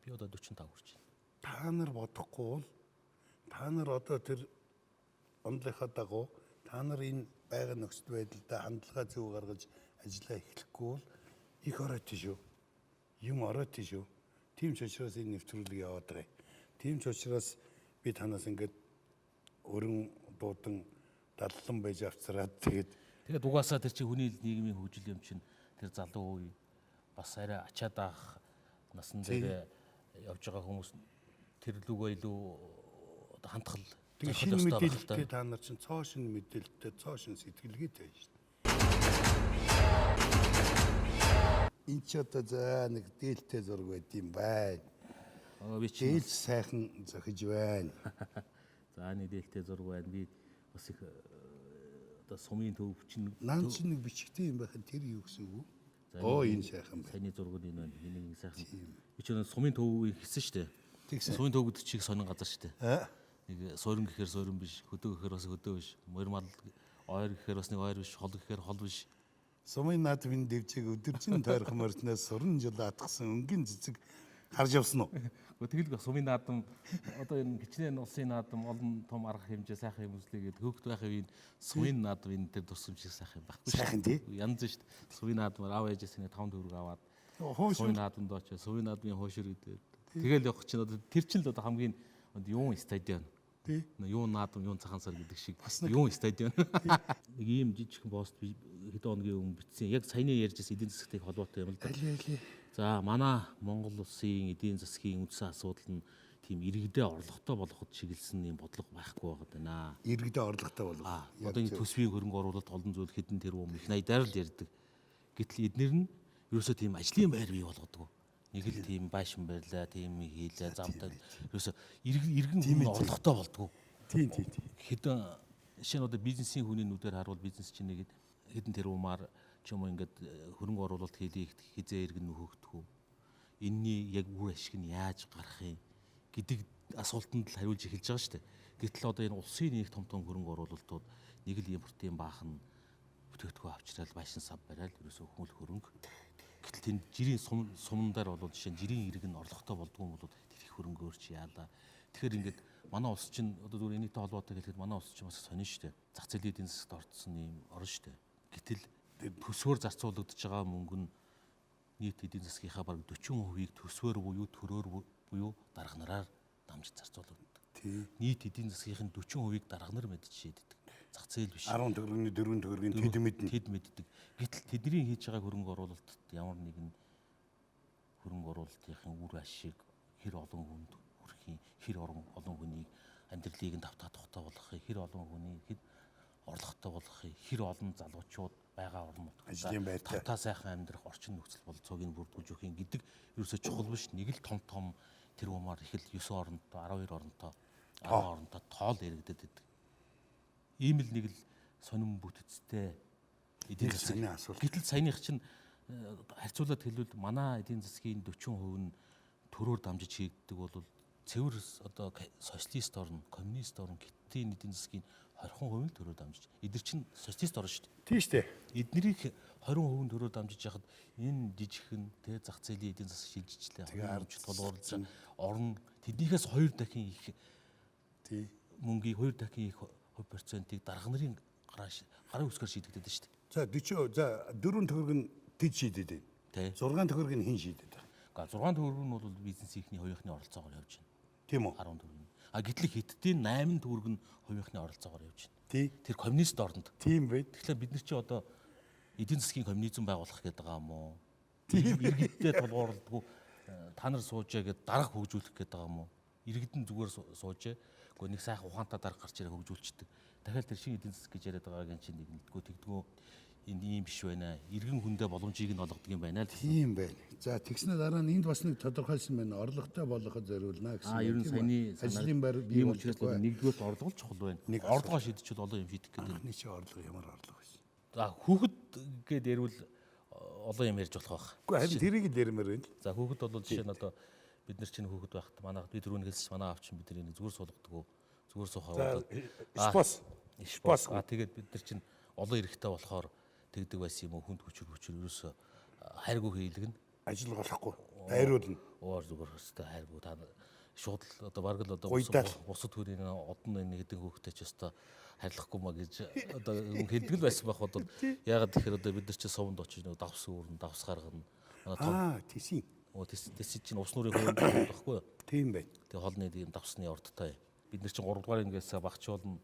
Би одоо 45 хүрч байна. Та нар бодохгүй бол та нар одоо тэр онлынхаа дагуу та нар энэ байгаль нөхцөл байдлаа хандлага зөв гаргаж ажиллаа эхлэхгүй бол их оройт шүү. Юм оройт шүү. Тийм ч учраас энэ нэвтрүүлэг яваад байгаа. Тийм ч учраас би танаас ингээд өрн дуудан даллан байж авцраад тэгээд угаасаа тэр чинь хүний нийгмийн хөгжил юм чинь тэр залуу үе бас арай ачаад авах насан дээр явж байгаа хүмүүс тэр лүгөө илүү одоо хандхал тэгээд шинэ мэдээлэлтэй та нар чинь цоо шинэ мэдээлэлтэй цоо шинэ сэтгэлгээтэй байж шээ. Энд ч одоо за нэг дээлтэй зураг байд юм байна. Би чинь Дээлж сайхан зохиж байна. за нэг дээлтэй зураг байна. Би бас их одоо сумын төв чинь Нaan чинь нэг бичгтэй юм байхад тэр юу гэсэн үг вэ? Энэ сайхан байна. саяны зургууд энэ байна. Энийг сайхан. Би чинь сумын төвийг хийсэн шүү дээ. Тэгсэн. Сумын төв гэдэг чиг сонин газар шүү дээ. Аа. Нэг сойрон гэхээр сойрон биш, хөдөө гэхээр бас хөдөө биш, мөрмал ойр гэхээр бас нэг ойр биш, хол гэхээр хол биш. Сумын наадмын дэвжиг өдөржин тойрхон морьноос суран жил атгсан өнгийн цэцэг харж явсан уу? Тэгэл би сумын наадам одоо энэ хичнээн улсын наадам олон том арга хэмжээ сайхан юм үзлээгээд хөөгд байхын үеийн сумын наадам энэ төр дурсамжийг сайхан байхгүй шүү. Сайхан тий. Янз шүү дээ. Сумын наадмаар аав ээжээс нэг 5 төгрөг аваад Хөөш. сумын наадамд очиж сумын наадмын хоошир идээд тэгэл явах чинь одоо тэр чинь л одоо хамгийн юун стадион. Тий. Юун наадам, юун цагаан сар гэдэг шиг юун стадион. Нэг ийм жижигхэн пост би хэдэн хоногийн өмнө бичсэн. Яг саяны ярьжсэн эдийн засгийн холбоотой юм л да. За манай Монгол улсын эдийн засгийн үндсэн асуудал нь тийм иргэдээ орлоготой болгоход чиглэсэн юм бодлого байхгүй байгаад байна. Иргэдээ орлоготой болов. Одоо энэ төсвийн хөрөнгө оруулалт олон зүйл хэдэн тэрбум их 80-аар л ярьдаг. Гэтэл эднэр нь ерөөсөө тийм ажлын байр бий болгодог. Нэг л тийм байшин барьлаа, тийм хийлээ, замтай ерөөсөө иргэн хүн орлоготой болдгоо. Тийм. Хэдэн жишээ нь одоо бизнесийн хүний нүдээр харуул бизнес чинь нэгэд хэдэн тэрбумаар ч юм уу ингээд хөрөнгө оруулалт хийлээ хизээ иргэн нөхөгдөх үү. Энийний яг үр ашиг нь яаж гарах юм гэдэг асуултанд л хариулж эхэлж байгаа шүү дээ. Гэтэл одоо энэ улсын нэг том хөрөнгө оруулалтууд нэг л импортын баахан бүтээгдэхүүн авчраад байшин сав барайл ерөөсөө хүл хөрөнгө. Гэтэл тэнд жирийн сумнаар бол жишээ нь жирийн иргэн орлоготой болдгоо юм бол тэр их хөрөнгөөр чи яалаа. Тэгэхээр ингээд манай улс чинь одоо зүгээр энэтэй холбоотой гэхэд манай улс чинь бас сонин шүү дээ. Зах зээлийн эдийн засагт орцсон юм орн шүү дээ. Гэтэл төсвөөр зарцуулагдж байгаа мөнгө нь нийт эдийн засгийнхаа бараг 40%-ийг төсвөөр буюу төрөөр буюу дарга нараар дамжиж зарцуулагддаг. Нийт эдийн засгийн 40%-ийг дарга нар мэдчихэдэг. Зах зээл биш. 10 төгрөгийн 4 төгрөгийн тэд мэддэг. Гэтэл тэдний хийж байгаа хөрөнгө оруулалтад ямар нэгэн хөрөнгө оруулалтын үр ашиг хэр олон хүнд хүрэхин, хэр олон хүнийг амьдралыг нь давтаа тухтай болгохыг, хэр олон хүний хэд орлоготой болгохыг, хэр олон залуучууд байгаа орнууд ажлын байртай тавтаа сайхан амьдрах орчин нөхцөл бололцоог нь бүрдүүлж өгөх юм гэдэг ерөөсөө чухал биш. Нэг л том тэрбумаар их л 9 оронтой, 12 оронтой, 10 оронтой тоол яригдаад байдаг. Ийм л нэг л сонирн бүтэцтэй эдийн засгийн асуудал. Гэтэл саяных чинь харьцуулаад хэлбэл манай эдийн засгийн 40% нь төрөөр дамжиж хийгддэг бол цэвэр одоо социалист орн, коммунист орн гэтийн эдийн засгийн 20% нь төрөөр дамжиж. Эдгээр чинь социалист орн шүү дээ. Тийм шүү дээ. Эднэрийг 20% төгрөөр дамжиж яхад энэ жижигхэн тэ зах зээлийн эдийн засаг шилжижлээ. Тэгээ Хөрөнгө тулгуурлаж орно. Тэднийхээс 2 дахин их тий. мөнгийг 2 дахин их хувь процентыг дарга нарын гарын үсгээр шийдэгдээд байна шүү дээ. За 40 за 4 төгрөг нь тэд шийдэд байна. Тэ. 6 төгрөг нь хэн шийдэд байна? Га 6 төгрөг нь бол бизнесийнхний хувийнхны оролцоогоор явж байна. Тийм үү? 10 төгрөг нь. А гэтэл хятадын 8 төгрөг нь хувийнхны оролцоогоор явж байна. Тий. Тэр коммунист орнд. Тийм байд. Тэгэхээр бид нар чи одоо эдийн засгийн коммунизм байгуулах гэдэг байгаа юм уу? Тийм иргэдтэй тулгуурлагдгүй та нар суужээ гэд дарга хөгжүүлэх гэдэг байгаа юм уу? Иргэдэн зүгээр суужээ. Гэхдээ нэг сайхан ухаантай дарга гарч ирээ хөгжүүлчихдэг. Дахиад тэр шинэ эдийн засаг гэж яриад байгаагийн чинь нэгдгөө тэгдгөө энэ ийм биш байна. Иргэн хүндээ боломжийг нь олгодог юм байна л. Тийм байна. За тэгснээр дараа нь энд бас нэг тодорхойлсон байна. Орлоготой болгоход зориулна гэсэн. Ер нь саяны ажлын байр бий ийм учраас нэгдүгээр орлого л чухал байна. Нэг Орлогоо шийдчихвэл олон юм шийдэх гэдэг. Анхны чи орлого ямар орлого вэ? За хүүхэд гээд ярил олон юм ярьж болох байх. Үгүй харин тэрийг л ярмаар байна. За хүүхэд бол жишээ нь одоо бид нар чинь хүүхэд байхад манай би түрүүн хэлсэн манай аав чинь бидний зүгээр суулгадаг. Зүгээр суухаа Спас. спас. Тэгээд бид нар чинь олон эрэхтэй болохоор тэгдэг байсан юм уу хүнд хүчээр ерөөсө хайргүй хийлгэн Ажил болохгүй. Байруулна. уур зүгээр хөстэй хайргүй та шууд л одоо бараг л одоо Уйдаал. бусад төрийн одон энэ хэдэн хүүхдээ ч өстой харьлахгүй маа гэж одоо хэлдэг л байсан байх бол ягаад тэгэхээр одоо бид нар чинь совонд очиж нэг давс үүрэн давс гаргана манай том Тийшин. тэс чинь ус нуурын хувийн байхгүй юу. Тийм байна. Тэгээ хоолны ийм давсны ордтой бид нар чинь 3 дугаар ингээс багчуулна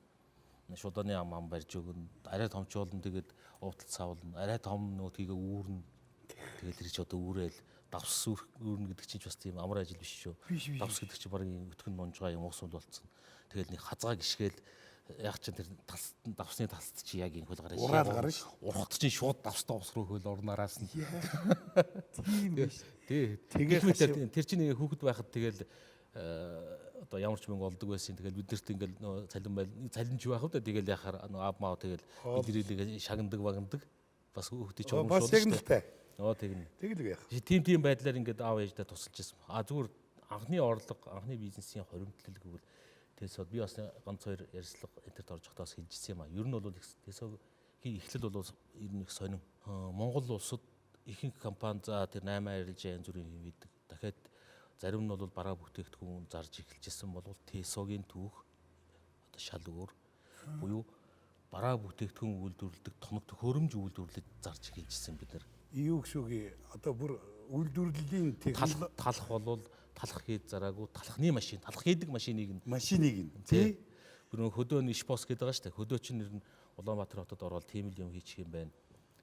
шудааны ам барьж өгнө арай томчуулна тэгээд уутлал савлна арай том нөтгийгээ үүрнэ тэгээд тэр чи одоо үүрээл давс үүрнэ гэдэг чинь ч бас тийм амар ажил биш шүү. Давс гэдэг чинь баг өтгөн нунжгаа юм уусуул болцсон. Тэгэл нэг хазгаа гიშгээл яг ч тэр давсны талст чи яг ингэ хөл гараа. Ураад гарна ш. Урахт чинь шууд давстай ус руу хөл орнараас нь. Тийм биш. Тэгээд тэр чинь нэг хүүхэд байхад тэгэл одоо ямар ч мөнгө олдог байсан. Тэгэл биднэрт ингээл цалинж байх уу тэгэл яхаар аав маа тэгэл бидрийг шагнадаг багнадаг. Бас хүүхдээ ч Бас яг л та. тэгнэ. Тэгэл яах. Тийм байдлаар ингээд аав ээждээ тусалж ирсэн. Зүгээр анхны орлого, анхны бизнесийн хоримтлал гэвэл TESOD би бас ганц хоёр ярьслага энтерт орж захтаа бас хэлжсэн юм а. Ер нь бол TESOD-ийн эхлэл бол ер нь их сонин. Монгол улсад ихэнх компани за тэр 8 арилж янз бүрийн юм хийдэг. Дахиад зарим нь бол бараа бүтээгдэхүүн зарж эхэлжсэн бол TESOD-ийн түүх одоо шал өөр. Буюу бараа бүтээгдэхүүн үйлдвэрлэдэг тоног төхөөрөмж үйлдвэрлэж зарж эхэлжсэн бид нар. Юу гэшүүгээ одоо бүр үйлдвэрлэлийн технологи Талах болвол талах хийж зараагүй талхны машин, талах хийдэг машиныг машиныг нь тий. Бүр хөдөө нь шпос гэдэг байгаа шүү дээ. Хөдөө чинь нэр нь Улаанбаатар хотод ороод тийм л юм хийчих юм байна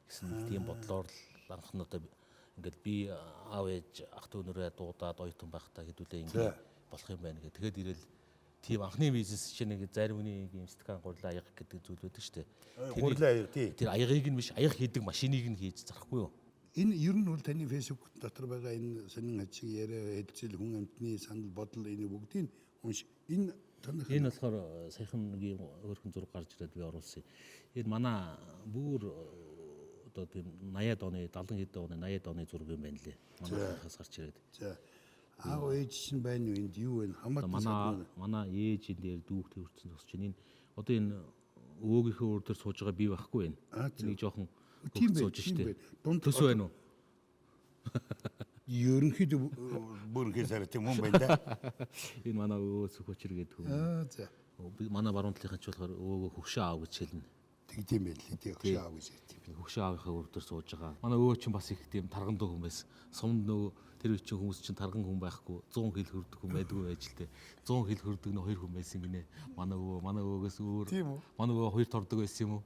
гэсэн тийм бодлоор л анх нь одоо ингээд би аав ээж ах дүүнэрээ дуудаад оюутан байхдаа хэдүүлээ ингээд болох юм байна гэх. Тэгээд ирэл тийм анхны бизнес чинь нэг заримны ийм стакан гурлаа аяг гэдэг зүйл байдаг шүү дээ. Гурлаа аяг тий. Тэр аягыг нь биш аяг хийдэг машиныг нь хийж зарахгүй юу? Энэ ер нь бол таны фэйсбүүк дотор байгаа энэ сонин ажиг яриа хэлцэл хүн амтны санал бодол энэ бүгдийг унш. Энэ танах Энэ болохоор саяхан нэг юм өөрхөн зураг гарч ирээд би оруулсан. Энэ манай бүр одоо тийм 80-аад оны 70 хэд оны 80-аад оны зураг юм байна лээ. Манайхаас гарч ирээд. за аав ээж чинь байна уу энд юу вэ? Хамаатан Манай ээж энэ дээр дүүх төвөрцөн зогсож байна. Энэ одоо энэ өвөөгийнхөө өөр дээр сууж байгаа би байхгүй байна. Нэг жоохон тийм сууж штэ. Дунд Төс байна уу? ерөнхийдөө бүрхээ сарт юм байна да. Энэ манай өвөө Сүхөчр гэдэг хүн. За Манай баруун талынхан ч болохоор өвөөгөө хөвшөө аав гэж хэлнэ. тэгдэм байл тий хөшөө аав гэж тийм. Хөвшөө аавынхаа өөр дээр сууж байгаа. Манай өвөө чинь бас их тийм тарган дуу хүн байсан. Сумд нөгөө тэр үеийн хүмүүс чинь тарган хүн байхгүй 100 хил хөрдөг хүн байдгүй байж л дээ. 100 хил хөрдөг нөө 2 хүн байсан гинэ. Манай өвөөгөөс өөр. Манай өвөө 2 тордог байсан юм уу?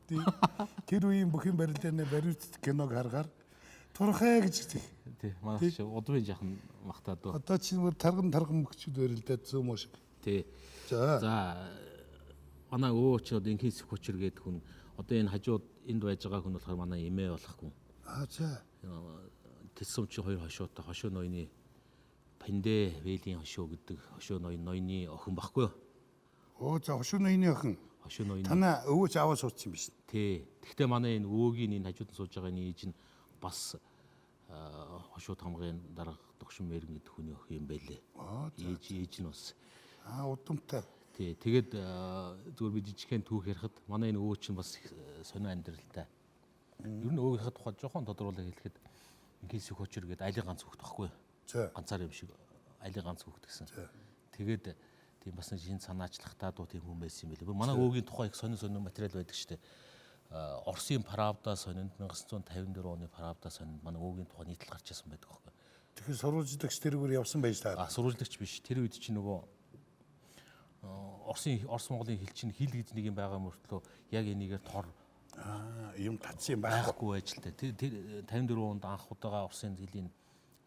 Тэр үеийн бүхэн барилдааны бариуцт киног харахаар турхаа гэж Тий. Манай чи удмын жахан магтаад дөө. одоо чинь бүр тарган мөхчүүд барилдаад зөөмөө шиг. Тий. За манай өвөө чи одоо инхий Сүхөчр гэдэг хүн одоо энэ хажууд энд байж байгаа хүн болохоор манай эмээ болох хүн. за Тэсэм чи хоёр хошуутай хошуу ноёны Пандэ Вэлийн хошуу гэдэг хошуу ноёны охин баггүй юу? за хөшөө ноёны охин. Хошуу ноёны. Танаа өвөөч аваа суудсан биш. Тий. Гэхдээ манай энэ өвөөгийн энэ хажууд нь сууж байгаа энэ ээж нь бас хошуу тамгын дарга догшин мэрэн гэдэг хүний охин юм байлээ. Ээж нь бас. Удамтай. Тий. Тэгээд зүгээр би жижигхэн түүх ярихад манай энэ өвөө чинь бас сонио амьдралтай. Ер нь өвгийнхээ тухай жоохон тодруулаад хэлэхэд инкейс коучер гэдэг айлын ганц хөхт байхгүй. За. Ганцаар юм шиг айлын ганц хөхт гэсэн. Тэгээд тийм бас нэг шинэ санаачлагтаа дуу тийм хүн байсан юм билээ. Манай өвгийн тухай их сонин материал байдаг шүү дээ. Оросын Правда сонинд 1954 оны Правда сонинд манай өвгийн тухай нийтлэл гарч ирсэн байдаг байхгүй. Тэгэхээр сурвалжлагч тэрүүгээр явсан байж таа. Сурвалжлагч биш. Тэр үед чинь нөгөө Орос Монголын хэл чинь хил гэж нэг юм байгаа мөртлөө яг энийгээр тор Юм татсан юм байхгүй. байхгүй байж л дээ. Тэр 54 онд анх удаага Оросын зэлийн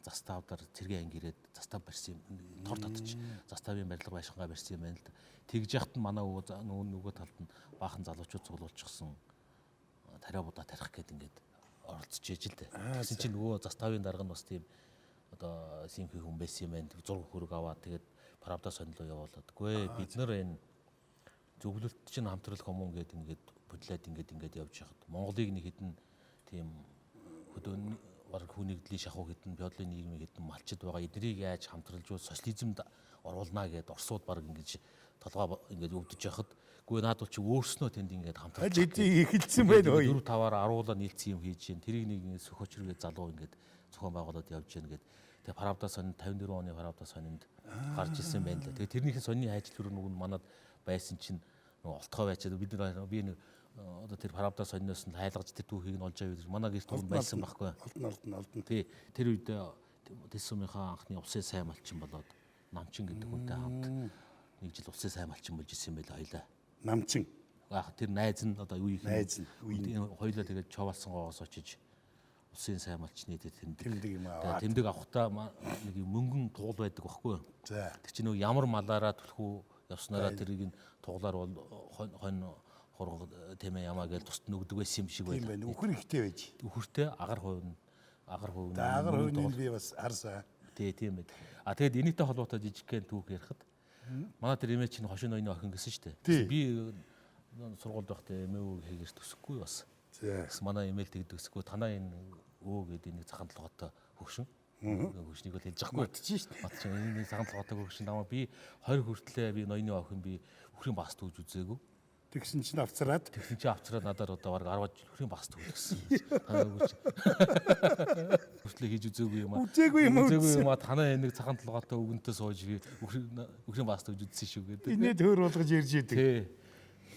заставдаар цэргийн анги ирээд застав барьсан юм. Тор татчих. Заставын барилга байшингаа барьсан юм байна л да. Тэгж яхад нь манай нөгөө талд нь баахан залуучууд цуглуулчихсан тариа будаа тарих гээд ингээд оролцож ижил дээ. Тэгсэн чинь нөгөө заставын дарга нь бас тийм одоо симхи хүн байсан юм байна. Зураг хөрөг аваад тэгээд Правда сонилоо явуулаад. Үгүй бид нар энэ зөвлөлт чинь хамтрал коммун гэдэг ингээд бодлоод ингээд явж хахад Монголыг нэг хэдэн тийм хөдөөний бараг хүнэгдлийн шахуу хэдэн биологийн нийгмийн хэдэн малчид байгаа эднийг яаж хамтралж социализмд оруулнаа гэд Оросууд бараг ингэж толгой ингэж өвдөж яхад үгүй наад бол чи өөрснөө тэнд ингэж хамтралж Эдийг эхэлсэн байна уу? 4-5-аар аруулаа нийлцсэн юм хийж гин тэрийг нэг сөхөчргээ залуу ингэж зохион байгуулад явж гин гэд тэгээ Правда сонин 54 оны Правда сонинд гарч ирсэн байна л. Тэгээ тэрнийхэн сонины хайжл хөрөг нүг нь манад байсан чинь олтгой байчаад бид нар би нэг одоо тэр Правда сониноос нь хайлгаж тэр түүхийг нь олж авъя гэж манай гэрт хүн байсан байхгүй. Олдно. Тий тэр үед Дэсумынхаа анхны улсын сайн малчин болоод Намчин гэдэг хүнтэй хамт нэг жил улсын сайн малчин болж ирсэн юм байл хоёлаа. Намчин. Тэр найз нь одоо юу их Найз нь. хоёлаа тэгээд човалсан гоогоос очиж улсын сайн малчны Тэмдэг юм аваад. тэмдэг авахтаа нэг мөнгөн туул байдаг байхгүй. За. Тэр чинь нөгөө ямар малаараа түлхүү явснараа тэрийг нь туглаар бол хонь хург тэмээ ямаа гэж тусад нөгдөг байсан юм шиг Тийм байна. байна. Үхэр ихтэй байж. Үхэртэй агаар хувь Агаар хувийн би бас харсаа. тийм байд. Тэгэд энэтэй холбоотой жижигхэн түүх ярихад манай тэр эмээ чинь хошин ноёны охин гэсэн шүү дээ. Би сургуульд байхдаа эмээ хийгээс төсөхгүй бас. За. Манай эмээл тэгдэсгүй танаа энэ гэдэг нэг цагаан толгойтой хөгшин. Хөгшнийг бол хэлж байхгүй. Матчих шүү дээ. Матчих энэ цагаан толгойтой хөгшин намаа би 20 хүртлээ би ноёны охин би үхрийн багс төгж үзээгүй. Тэгсэн чинь авцраад Надаар одоо бараг 10 жил үхрийн багс төгж гэсэн. Хүртлээ хийж үзээгүй юм аа. үзээгүй юм аа. Танаа энэ нэг цагаан толгойтой өгөнтэй сууж үхрийн багс төгж үзсэн шүү гэдэг. Инээ төр болгож ярьж идэг.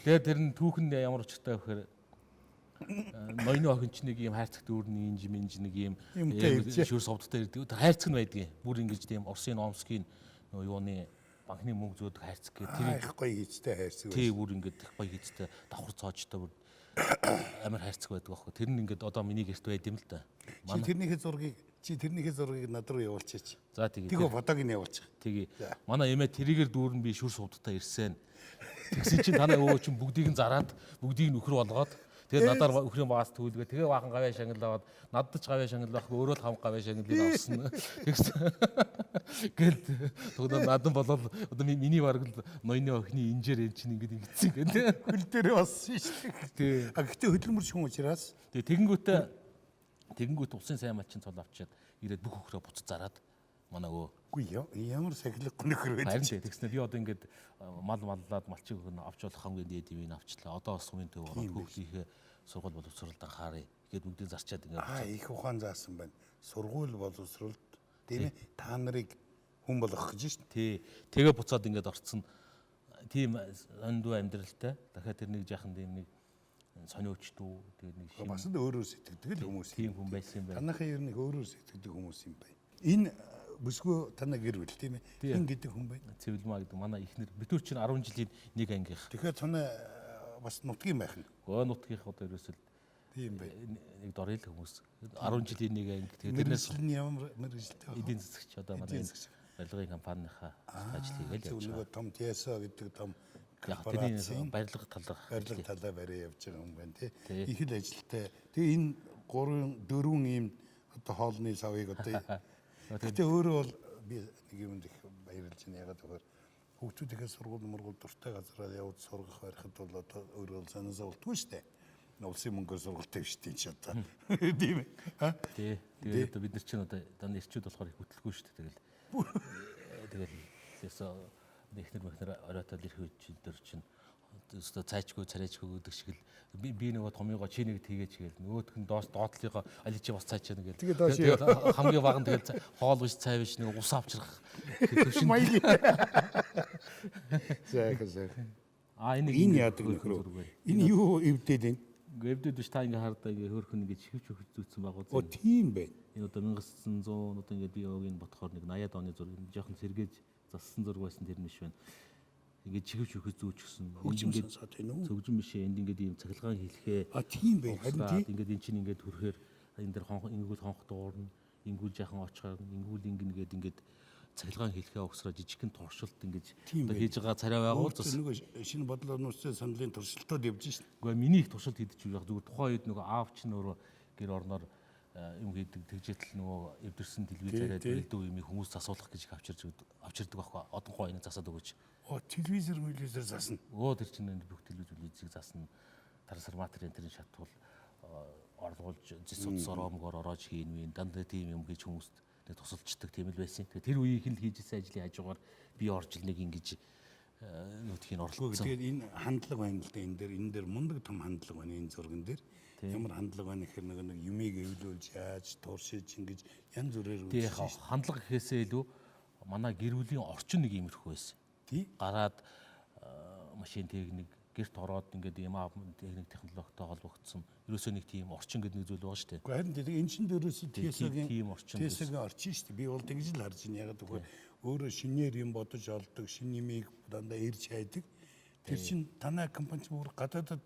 Тэгээд тэр нь түүхэн ямар учиртай вэхээр ноёны охин ч нэг юм хайрцагт өөрний инж нэг юм шүр совдтой ирдэг. Тэр хайрцаг нь байдгийн. Бүр ингэж тийм Оросын Омскийн юуны банкны мөнгө зөөдөг хайрцаг гэх тэр их гоё хийцтэй хайрцаг. Тий бүр ингэж их гоё хийцтэй давхар цоочтой бүр амар хайрцаг байдаг аахгүй. Тэр нь ингэж одоо миний гэрт байд юм л да. Тэрнийхээ зургийг над руу явуулчих. За тэгээ. Тэгвэл фотог нь явуулчих. Тэгээ. Манай эмээ тэрийгээр дүүрэн би шүр сувдтай ирсэн. Тэгсэн чинь танаа өвөө чинь бүгдийг нь зараад бүгдийг нь нөхөр болгоод тэгээд надаар өхрийн багаас түүлгээ. Тэгээ баахан гавьяа шангил аваад надад ч гавьяа шангил байхгүй өөрөө л хам гавьяа шангилыг авсан. Тэгсэн. Гэт тэгвэл надан болол одоо миний бараг л ноёны охины инжээр энэ чинь ингэж ингэсэн гэдэг. Хөл дээр болсон шүү дээ. Тий. Гэхдээ хөдөлмөрч хүн учраас тэгэнгүүт улсын сайн малчин цол авчиад ирээд бүх өхрөө буцаж зараад манай өө. Үгүй ямар сахилахгүй нөхөр байдаг. Харин тэгснэ би одоо ингээд маллаад малчиг өгнө авч болох хамгийн дээд юм авчлаа. Одоо бас хүмүүн төв ороод хүүхдийнхээ сургууль боловсролд анхаарай. Гээд бүгдийг зарчаад ингээд их ухаан заасан байна. Сургууль боловсролд тийм ээ та нарыг хүн болгох гэж шүү тий. дээ. Тэгээ буцаад ингээд орцсон. Тийм ондуу амьдралтай. Дахиад тэр нэг жаахан тийм нэг сони өчтүү тэгээд нэг шин бас л өөрөөр сэтгэдэг л хүмүүс. Тийм хүн байсан юм байна. Танахын ер нь өөрөөр сэтгэдэг хүмүүс юм байна. Энэ бүсгүй танаа гэр бүл тийм ээ. Хин гэдэг хүн байна. Цэвэлмаа гэдэг манай ихнэр битүүр чинь 10 жилийн нэг ангийнх. Тэгэхээр танаа бас нутгийн байх нь. Гоо нутгийнх одоо ерөөсөл тийм бай. Нэг дорын л хүмүүс 10 жилийн нэг анги. Тэгээд тэрнээс ямар мэрэгжилтэй байна. эдийн засагч одоо манай барилгын компанийнхаа ажил хийгээл явж байгаа. Нөгөө том TSO гэдэг том корпорацийн барилга талаа барай явж байгаа юм байна тий. Их л ажилтай. Тэгээ энэ 3-4 ийм одоо хоолны савыг одоо гэтээ өөрөө бол би нэг юмд их баярлж байна. Ягаад гэвэл хүүхдүүдийнхээ сургууль дуртай газараа явж сургах байхад бол одоо өөрөө санаасаа болтгүй шүү дээ. Улсын мөнгөөр сургалттай биш тийм ч одоо тийм ээ. Тий. Тэгээд бид нар чинь одоо ирчүүд болохоор их хөтлөхгүй шүү дээ. Тэгэл ясаа ихнэр оройтой ирэх үед чинь өстө цайчгүй царайчгүй гэдэг шиг л би нөгөө томьёогоо чи нэг тгийж гээл нөгөөх нь доотлогоо али чи бас цаачаа нэг тэгээд хамгийн баг нь тэгээд хоол биш цай биш нэг ус авчрах төвшин Маяг. Зайхан. Энэ яадаг нөхрөө. Энэ юу эвдээд энэ? Эвдээд биш та ингээ хардаа ингээ хөөрхөн ингээ шивч зүүцсэн байгаа Оо тийм байна. Энэ одоо 1900 одоо ингээ би өөгийн ботхоор нэг 80-аад оны зураг жоохон сэргээж зассан зураг байсан тэр биш байна. Ингээ чихвч өгөх зүүчгсэн. Ингээд саад энэ үү? Цөгжин биш энд ингээ ийм цахилгаан хийлхээ. Тийм байна. Харин тийм. Ингээ эн чинь ингээ төрөөр энэ дэр ингүүл хонх дуурна. Ингүүл жаахан очхоор ингүүл ингээд ингээд цахилгаан хийлхээ өгсроо жижигхэн туршилт ингэж одоо хийж байгаа царай байгуул зас. Нөгөө шинэ бодлогын үстэй сандлын туршилтууд явж шин. Гэхдээ миний их туршилт хийдэж байх зүгээр тухайн үед нөгөө аав чинь өөрөө гэр орноор юм хийдэг тэгжээтэл нөгөө эвдэрсэн телевизээрээ бэлдүү юм хүмүүс засуулах гэж авчирдаг байхгүй одон гоо энэ засаад өгөөч. Телевизэр засна. Тэр чинь бүх телевизийг засна. Трансформаторын тэрийн шатвал орлуулж зэс утас ороомгоор ороож хийн дандаа тийм юм гэж хүмүүст тусалчдаг тийм л байсан. Тэгээ тэр үеийг л хийжсэн ажлын хажуугаар би орж ил нэг ингэж нөтхийн орлогоо. Тэгээд энэ хандлага байна л да энэ дээр мундаг том хандлага байна энэ зурган дээр. Ямар хандлага байна гэхээр нэг юмыг эвлүүлж яаж туршиж ингэж янз бүрээр үүсэж байна. Тэгээ хандлага гэхээсээ илүү манай гэр бүлийн орчин нэг иймэрхүү байсан. Тий. Гараад машин техник гэрт ороод ингээд юм техник технологитой холбогдсон. Ерөөсөө нэг тийм орчин гэдэг нэг зүйл байгаа шүү дээ. Харин тэгээ энэ чинь дөрөөсөө тийм орчин орчин шүү дээ. Би бол тэгж л харж байна. Ягаад гэвэл өөрөө шинээр юм бодож олдог, шинэ нэмийг дандаа ирж хайдаг. Тэр чинь танай компани бүр гадаадад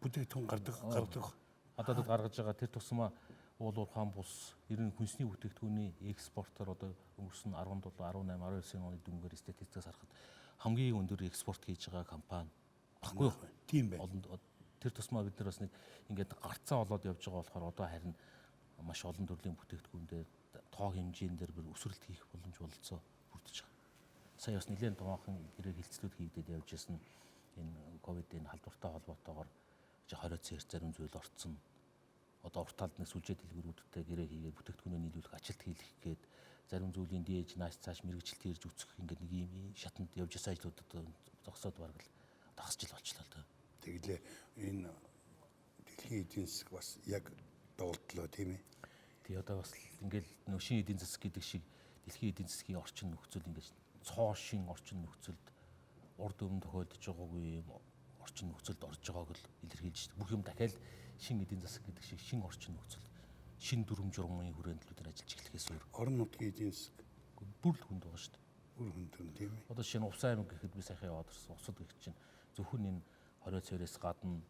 бүтээгдэхүүн гаргадаг. Гадаадад гаргаж байгаа тэр тусмаа уул уурхаан бус ер нь хүнсний бүтээгдэхүүний экспортоор одоо өнгөрсөн 17, 18, 19 оны дүнгээр статистикаас харахад хамгийн өндөр экспорт хийж байгаа компани баггүй юу? Тийм байна. Тэр тусмаа бид нар бас нэг ингээд гарцаа болоод явж байгаа болохоор одоо харин маш олон төрлийн бүтээгдэхүүн дээр тоо хэмжээнд дээр бүр өсвөрлөлт хийх боломж бололцоо бүрдэж байгаа. Сая бас нэлээд томоохон гэрээ хилцлүүд хийгдээд явж ирсэн энэ ковидын халдвартай холбоотойгоор 20 зарим зүйл орцсон. Одоо урт талд нэг сүлжээ дэлгүүрүүдтэй гэрээ хийгээд бүтээгдэхүүнээ нийлүүлэх ажилт хийлгэх гээд зарим зүйлийн дээж нааш цааш мэрэгчлэлт ирж үцэх ингээд нэг ийм шатанд явж ирсэн ажлуудад зогсоод бараг л дагас жил болчихлоо л да. Тэглээ энэ дэлхийн эдийн засаг бас яг дуулдлоо тийм ээ. Тий одоо бас ингээл нөө шинэ эдийн засаг гэдэг шиг дэлхийн эдийн засгийн орчин нөхцөл ингээд цоо шин орчин нөхцөлд урд өмнө тохиолдож байгаагүй юм орчин нөхцөлд орж байгааг л илэрхийлж бүх юм дахиад шинэ эдийн засаг гэдэг шиг шинэ орчин нөхцөл шинэ дүрм журмын хүрээлэнлүүдээр ажиллаж эхлэхээс өөр орон нутгийн эдийн засаг бүр л хүнд байгаа шүү дээ. Бүр хүнд тийм ээ. Одоо шинэ Увс аймаг гэхэд би сайхан яваад ирсэн. Усад гэх чинь зөвхөн энэ 20 цайраас гадна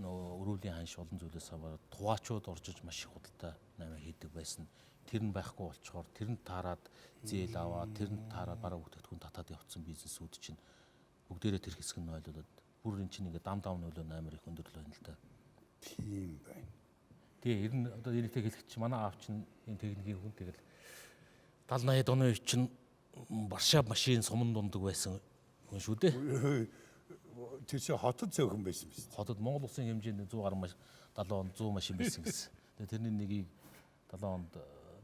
нөө өрөөлийн ханш олон зүйлээс аваад тугаачууд оржиж маш их худалдаа намаа хийдэг байсан. Тэр нь байхгүй болчоор тэр нь таарад зээл аваад тэр нь таарад бараа бүтээгдэхүүн татаад явцсан бизнесүүд чинь бүгдээрээ тэр хэсэг нь ойлголоод бүр эн чинь ингээд дам нөлөө амар их өндөрлөө юм л да. Тийм байна. Тэгээ ер нь одоо энэтэй хэлэх чинь манай аав чинь энэ техникийн хүн тэгэл 70 80 оны үед чинь Варшав машин суман дундаг байсан хүн шүү дээ. Тэр чинь хотод зөөхөн байсан биз. Хотод Монгол улсын хэмжээнд 100 гаруй 70 онд 100 машин байсан гэсэн. Тэгээ тэрний нэгийг 70 онд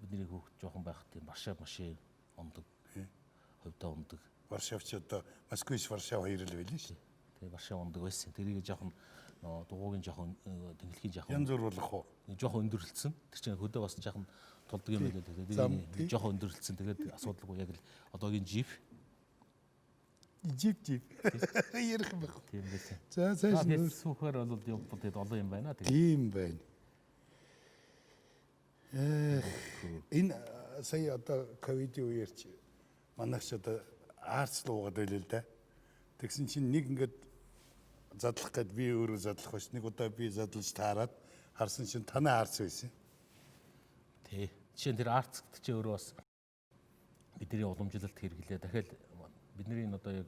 бидний хүүхд жоохон байхад тийм Варшав машин ундаг. Ховдоо ундаг. Варшавч одоо Москвич Варшав хоёр л байлаа шүү. Тэгээ Варшав ундаг байсан. Тэрийг жоохон дугуугийн жоохон тэнхлэхийн жоохон янз бүр болох уу? Жоохон өндөрлөлтсөн. Тэр чинь хөдөө бас жоохон тулдаг юм байлаа. Тэгээд жоохон өндөрлөлтсөн. Тэгээд асуудалгүй яг л одоогийн жип ярих юм байна. Тийм байсан. За цааш нь сүүхээр бол явбал тэгээд олон юм байна. Тийм байна. Энэ сая одоо ковидын үеэр чи манайч одоо арц луугаад байлаа л да. Тэгсэн чинь нэг ингээд задлах гээд би өөрөө задлах биш. Нэг удаа би задлаж таарад харсан чинь танай арц байсан. Тий. Жишээ нь тэр арц гэдэг чинь өөрөө бас бидний уламжлалт хэрэглээ. Дахиад бидний одоо яг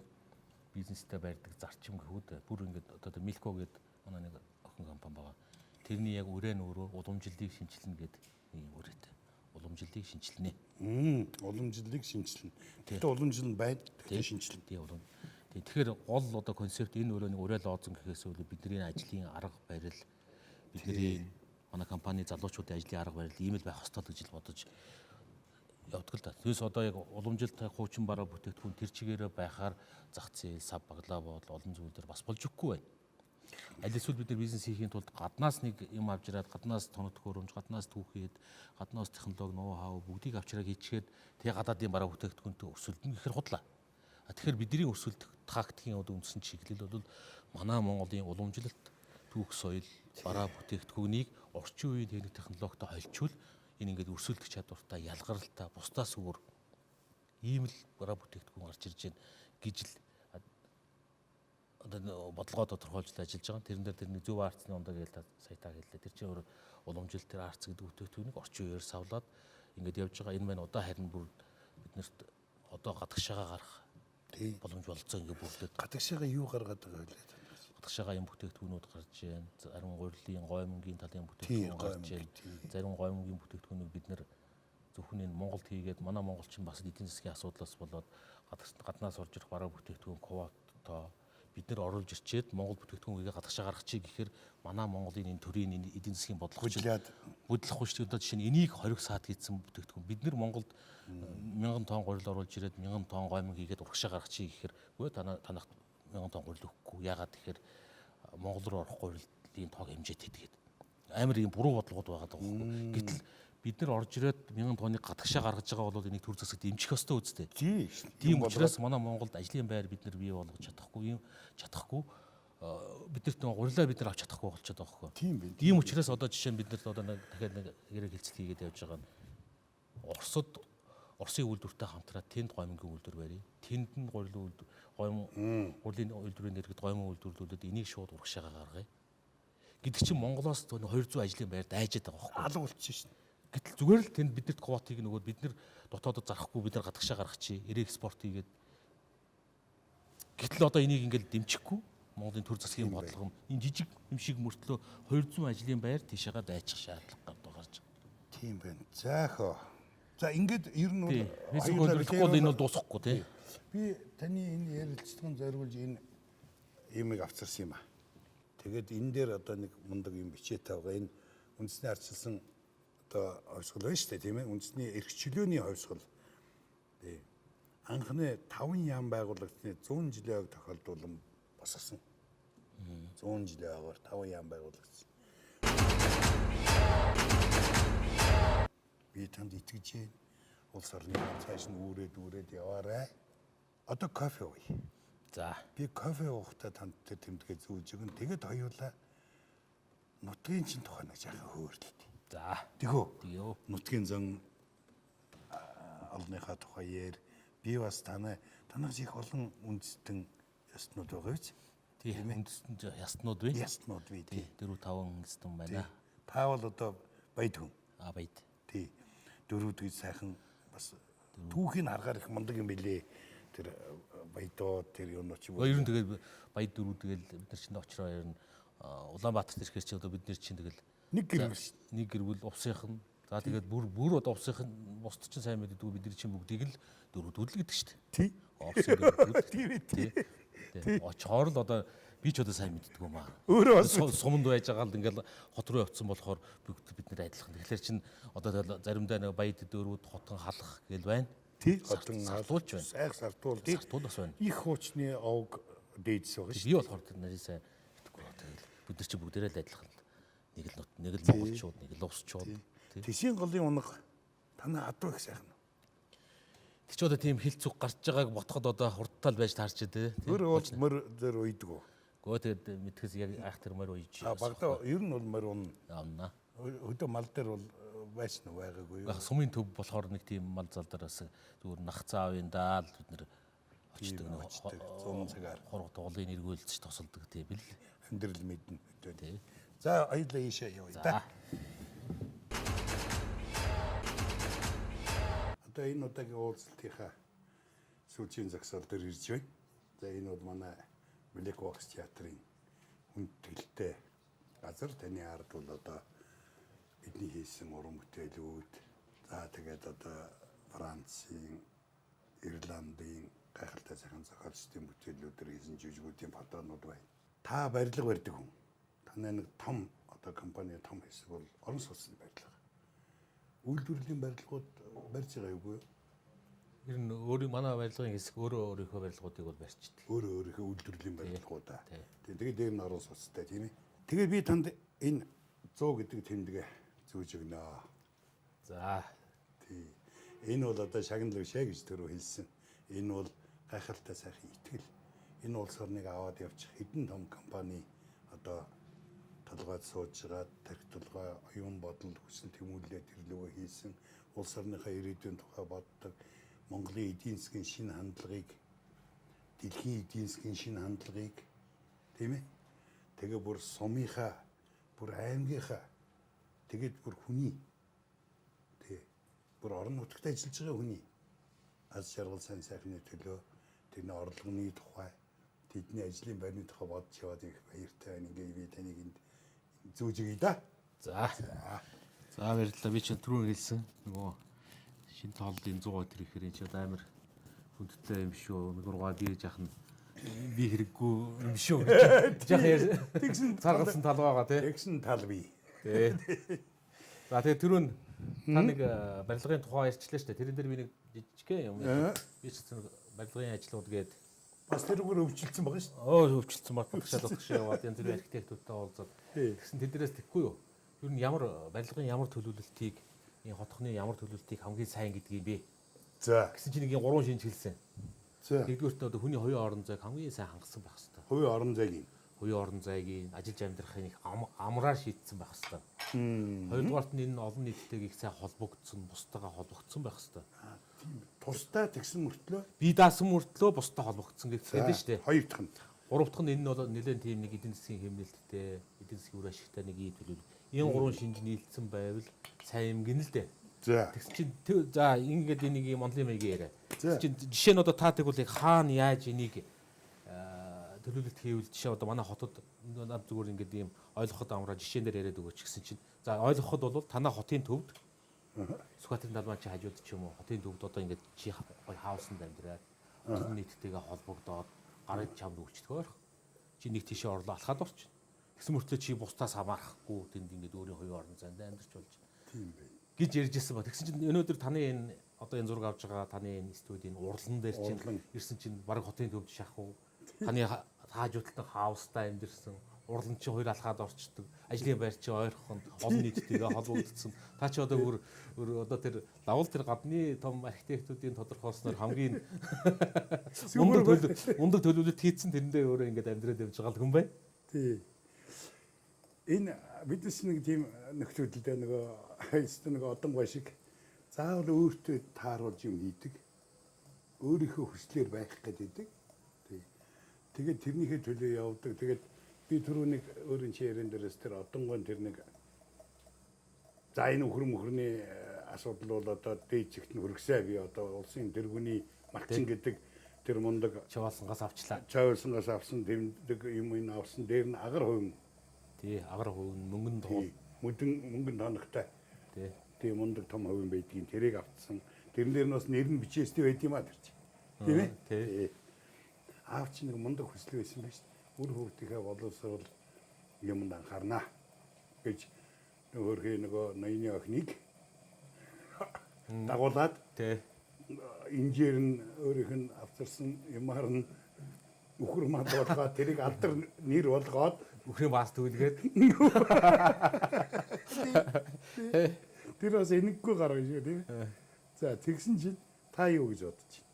бизнестэй барьдаг зарчим гэхүүд бүр ингээд одоо Milko гэдэг манай нэг охин компани байгаа. Тэрний яг үрэн өөрөө уламжлалыг шинжилнэ гэдэг юм үрээтэй. Уламжлалыг шинжилнэ. Уламжлалыг шинжилнэ. Тэгтээ уламжлал нь байна. Тэгтээ шинжилнэ. Тий улам. Тэгэхээр гол одоо концепт энэ өөрөө нэг ураа лоозон гэхээс өөр бидний ажлын арга барил бидний манай компани залуучуудын ажлын арга барил ийм л байх ёстой гэж бодож явдаг л да. Тэрс одоо яг уламжилттай хуучин бараа бүтээгдэхүүн тэр чигээрээ байхаар зах зээл, сав баглаа бол олон зүйлээр бас болж өгөхгүй байна. Аль эсвэл бид нар бизнес хийхийн тулд гаднаас нэг юм авч ирээд, гаднаас тоног төхөөрөмж, гаднаас түүхийд, гаднаас технологи, ноу хау бүгдийг авч ирээд хийчихэд тэгээ гадаадын бараа бүтээгдэхүүнтэй өсөлдөн гэхэр худлаа. Тэгэхээр бидний өсөлдөх тактикийн үндсэн чиглэл бол манай Монголын уламжлалт, түүх соёл, бараа бүтээгдэхүүнийг орчин үеийн техник технологитой холжуул энэ ингээд өрсөлдөх чадвартай, ялгаралтай, бусдаас өөр ийм л бараа бүтээгдэхүүн гарч ирж байна гэж л одоо бодлогоо тодорхойлж ажиллаж байгаа. Тэрэн дээр тэрний зөв арцны ондоо гээл сая та хэллээ. Тэр чинь өөр уламжлалт тэр арц гэдэг бүтээгдэхүүнийг орчин үеэр савлаад ингээд явж байгаа. Энэ маань одоо харин бүр биднэрт одоо гадагшаага гарах боломж болцоо ингээд бүрдээд. Гадагшаага юу гаргаад байгаа вэ? Гадагшаага юм бүтээгдэхүүнүүд гарч байна. Зарим гурилын, гоймонгийн талын бүтээгдэхүүн гарч байна. Зарим гоймонгийн бүтээгдэхүүнийг бид нэр зөвхөн энэ Монголд хийгээд манай монголчин бас эдийн засгийн асуудлаас болоод гаднаас орж ирэх бараа бүтээгдэхүүн квоттой бид нэр оруулж ирчээд Монгол бүтээгдэхүүнгээ гадагшаа гаргачих гэхээр манай Монголын энэ төрийн эдийн засгийн бодлого хөдлөхгүй шүү дээ. Одоо жишээ нь энийг 20 саад хийсэн бүтээгдэхүүн бид нэр Монголд 1000 тонн гурил оруулж ирээд 1000 тонн гоймон хийгээд урагшаа гаргачих гэхээр үгүй танах 1000 тонн гурил өгөхгүй. Яагаад тэгэхээр Монгол руу орох гурилын тоог хэмжээтэй тэгээд амар ийм буруу бодлогод байгаа даа. Гэтэл бид нар орж ирээд 1000 тонныг гадагшаа гаргаж байгаа бол энийг төр засагт дэмжих ёстой үстэй. Тийм учраас манай Монголд ажлын байр бид нар бий болгож чадахгүй биднэрт гурилаа бид нар авч чадахгүй болчиход байгаа хөөе. Тийм байна. Тийм учраас одоо жишээ нь бид нарт одоо дахиад нэг гэрээ хэлцэл хийгээд явж байгаа нь Оросын үйлдвэртэй хамтраад тэнд гоймонгийн үйлдвэр барья. Тэнд нь гурилын үйлдвэрийн нэргэд гоймон үйлдвэрлүүлээд энийг шууд урагшаага гаргая. Гэдэг чинь Монголоос 200 ажлын байр дайжаад байгаа хөөе. Алга болчихсон шин. Гэтэл зүгээр л тэнд биднэрт квотыг нөгөөд бид нар дотоодод зарахгүй бид нар гадагшаа гаргачих, экспорт хийгээд. Гэтэл одоо энийг ингээл дэмжихгүй Монголын төр засгийн бодлого энэ жижиг юм шиг мөртлөө 200 ажлын байр тийшээгээ дайчих шаардлага гарч байгаа. Тийм байна. Заахаа. За ингээд ер нь бол хэлцүүл энэ бол дуусахгүй тий. Би таны энэ ярилцлагын зориулж энэ имийг авчирсан юм аа. Тэгээд энэ дээр одоо нэг мундаг юм бичээд байгаа. Энэ үндэсний ардчилсан одоо хувьсгал байна шүү дээ тийм ээ. Үндэсний эрх чөлөөний хувьсгал. Тий. Анхны 5 яам байгуулагдсны 100 жилийн ойг тохиолдуулан босгосон. 100 жилийн ойгоор 5 яам байгуулагдсан. Би танд итгэж байна. Улс орны цааш нь үүрээд яваарай. Одоо кофе ууя. За. Би кофе уухтаа танд тэр тэмдэгэ зүүж өгөн. Тэгээд хоёулаа нутгийн чин тухай нэг жаахан хөөрлөлт. За. Тэгөө. Нутгийн зан олныхаа тухайэр би бас танах их олон үндэстэн ястнууд байгаа биз? Тийм үндэстэн ястнууд бий. Ястнууд бий тий. 4-5 үндэстэн байна. Паул одоо баяд хүн. Баяд. Тий. Дөрөвдгийг сайхан бас түүхийг харахаар их мундаг юм билээ. Тэр баядоо тэр юунууд ч юм уу. Ер нь тэгээд баяд дөрөв тэгэл бид нар чинь очроо ер нь Улаанбаатарт ирэхээр чи одоо бид нар чинь тэгэл нэг гэрвэл увсынхан за тэгээд бүр одоо увсынхан бусд чинь сайн мэддэггүй бид нар чинь бүгдийг л дөрөвдүүл гэдэг шүү дээ. Тий. Увсын дөрөвдүүл. Тий. Очоор л одоо би ч одоо сайн мэддэггүй маа. Өөрөө бас суманд байж байгаа л ингээл хот руу явцсан болохоор бид нар адилхан. Тэгэхээр чин одоо заримдаа нэг баяд дөрөвд хотон халах гэл байна. Тий. Хотон сартуулж байна. Сайх сартуул тий. Сартуул бас байна. Их хуучны овг дээдс байгаа шүү. Би болохоор тэр нарийн сайн итгэхгүй тэгэл бид нар чи бүгдээрээ л адилхан. Нэг л монголчууд, нэг л усчууд. Тэшийн голын унах танаа адуу их сайхан. Тэг чи одоо тийм хил зүг гарч байгааг ботход одоо хурдтал байж таарч дээ. Мөр бол мөр зэр уйдгүү. Гөө тэгээд мэдхэс яг айх тэр мөр уйж. Багада ер нь бол мөр унна. Хөдөө мал дээр бол байсан уу байгаагүй юу? Сумын төв болохоор нэг тийм мал залдараас зүгээр нах цаавын даал бид нэр очдөг нэг 100 цагаар хорго тоглын эргүүлж тосолдог тийм бил. Амьдрал мэднэ тий. За аюулаа ийшээ явъя да. Одоо энэ удаагийн уулзалтынхаа сүүлийн зогсоол дээр ирж байна. За энэ бол манай Black Box театрын хүндэтгэлтэй газар. Таны ард бол одоо бидний хийсэн уран бүтээлүүд за тэгээд одоо Францын, Ирландын гайхалтай сайхан зохиолчдын бүтээлүүдээр хийсэн жүжигүүдийн фотонууд байна. Та барилга барьдаг хүн. Таны нэг том одоо компани том хэсэг бол орон сууцны барилга. Үйлдвэрлэлийн барилгууд барьж байгаа юу? Ер нь өөрийн манай барилгын хэсэг өөрийнхөө барилгуудыг бол барьчихдээ. Өөрийнхөө үйлдвэрлэлийн барилгуудаа. Тий. Тэгээд дээр нь орон сууцтай тийм ээ. Тэгээд би танд энэ 100 гэдэг тэмдэгэ зүүж өгнө. За. Тий. Энэ бол одоо шагналыг шаа гэж түрүү хэлсэн. Энэ бол гайхалтай сайхан итгэл. Энэ улс орныг аваад явчих хэдэн том компани одоо толгойд сууж байгаа тарих толгой оюун бодол хүсэл тэмүүлэлээ тэрлүүгээ хийсэн улс орныхаа ирээдүйн тухай боддог Монголын эдийн засгийн шинэ хандлагыг дэлхийн эдийн засгийн шинэ хандлагыг тийм ээ тэгээ бүр сумынхаа бүр аймгийнхаа тэгээд бүр хүний тий бүр орон нутагт ажиллаж байгаа хүний аз жаргал сайн сайхны төлөө тэрний орлогын тухай тэдний ажлын байрны тухай бодож яваад их баяртай байна. Ингээ би таныг энд зүүжигэй да. За. За баярлалаа. Би чинь түрүү хэлсэн нөгөө шинэ тооллын 100 тэр ихээр энэ ч амар хүндтэй юм шүү. Нургаа би яах нь би хэрэггүй юм шүү гэж тэгсэн царгалсан тал байгаа тий. Тэгсэн тал бий. Тий. За тэгээ түрүү та нэг барилгын тухай ярьчлаа шүү дээ. Тэрэн дээр би нэг жижигхэн юм. Би ч барилгын ажлууд гээд бас тэрүүгээр өвчлөлтсөн байгаа шүү дээ. Өвчлөлтсөн баг багшаал багш яваад янз бүрийн архитектуртай уулзаад тэгсэн тэднээс тэхгүй юу? Ер нь ямар барилгын ямар төлөвлөлтийг энэ хотхны ямар төлөвлөлтийг хамгийн сайн гэдгийг би. За. Гэсэн чинь нэг 3 шинж хэлсэн. За. Нэгдүгээрт одоо хүний хоёрын орон зайг хамгийн сайн хангасан байх хэрэгтэй. Хувийн орон зайгийн. Хувийн орон зайгийн ажиллаж амьдрахыг нэг амраар шийдсэн байх хэрэгтэй. Хоёрдугаарт нь энэ олон нийттэйг их сайн холбогдсон, бусдаагаа холбогдсон байх хэрэгтэй. Тийм. Тусдаа тэгсэн мөртлөө Би даасан мөртлөө бусдаа холбогдсон гэх хэлдэг шүү дээ. Хоёр дахь нь. Гурав дахь нь энэ нь бол нэлээд тийм нэг эдийн засгийн хэмнэлттэй, эдийн засгийн үр ашигтай нэг ий төлөв. Энэ гурван шинж нийлцсэн байвал сайн юм гин л дээ. За. Тэгс чинь за ингээд энийг юм онлын маягийн яриа. Тэгс чинь жишээ нь одоо та тэгвэл яг хаана яаж энийг төлөвлөлт хийвэл жишээ одоо манай хотод над зүгээр ингээд ийм ойлгоход амраа жишээн дээр яриад өгөөч гэсэн чинь за ойлгоход бол танаа хотын төвд Сүхбаатарын далмаа чи хажууд ч юм уу хотын төвд одоо ингээд чи гой хаусанд амьдраад олон нийттэйгээ холбогдоод гарын чамд үйлчлэх ойрхон чи нэг тийшээ орлоо алхаад орч. Тэгсэн мөртлөө чи бусдаас хамаарахгүй тэнд ингээд өөрийн хувийн орон зайд амьдарч болж Тийм бай. гэж ярьж ирсэн ба. Тэгсэн чинь өнөөдөр таны энэ одоо энэ зураг авж байгаа таны энэ студийн урлан дээр чинь ирсэн чинь баг хотын төвд шахуу таны хаажууд талд хаустай амьдэрсэн урлан чи хоёр алхаад орчдөг ажлын байр чи ойрхон олон нийттэйгээ холбогдсон та чи одоо одоо тэр лавл тэр гадны том архитектуудын тодорхойлсноор хамгийн мундаг төлөвлөлт хийцэн тэрэндээ өөрөө ингээд амьдраад явж байгаа хүн бай. Тий. Энэ биднес нэг тийм нөхцөлдөө нөгөө хайстын нөгөө одон гой шиг заавал өөртөө тааруулж юм хийдэг. Өөрийнхөө хүслээр байх гэдэг. Тий. Тэгээд тэрнийхээ төлөө явдаг. Тэгээд би түрүү нэг өөрийн чирэн дээрээс тэр одон гой тэр нэг за энэ мөхрний асуудал бол одоо дээд зэгт нь хөргсөө би одоо улсын тэргүүний малчин гэдэг тэр мундаг Чаваалсангаас авчлаа. Чаваалсангаас авсан тэмдэг юм энэ авсан дээр нь агар хувин. Тий, агар хувин мөнгөнд тоол. Мөнгөн тоногтой. Тий. Тий мундаг том хувин байдгийг тэрийг автсан. Тэрэн дээр нь бас нэр нь бичээстэй байд юм а тэр чинь. Тийм ээ? Тий. Аав чи нэг мундаг хүсэл байсан байж. Үр хөвгтийнхээ боловсрол юмд анхаарнаа гэж нөгөө ноёны охиныг дагуулад тий инженер нь өөрийнх нь авчирсан юмар нь үхэр манд болгоод тэрийг алдар нэр болгоод үхрийн баас түүлгээд тэр бас энэггүй гаргаж шүү тийм ээ. За тэгсэн чинь та юу гэж бодож байна?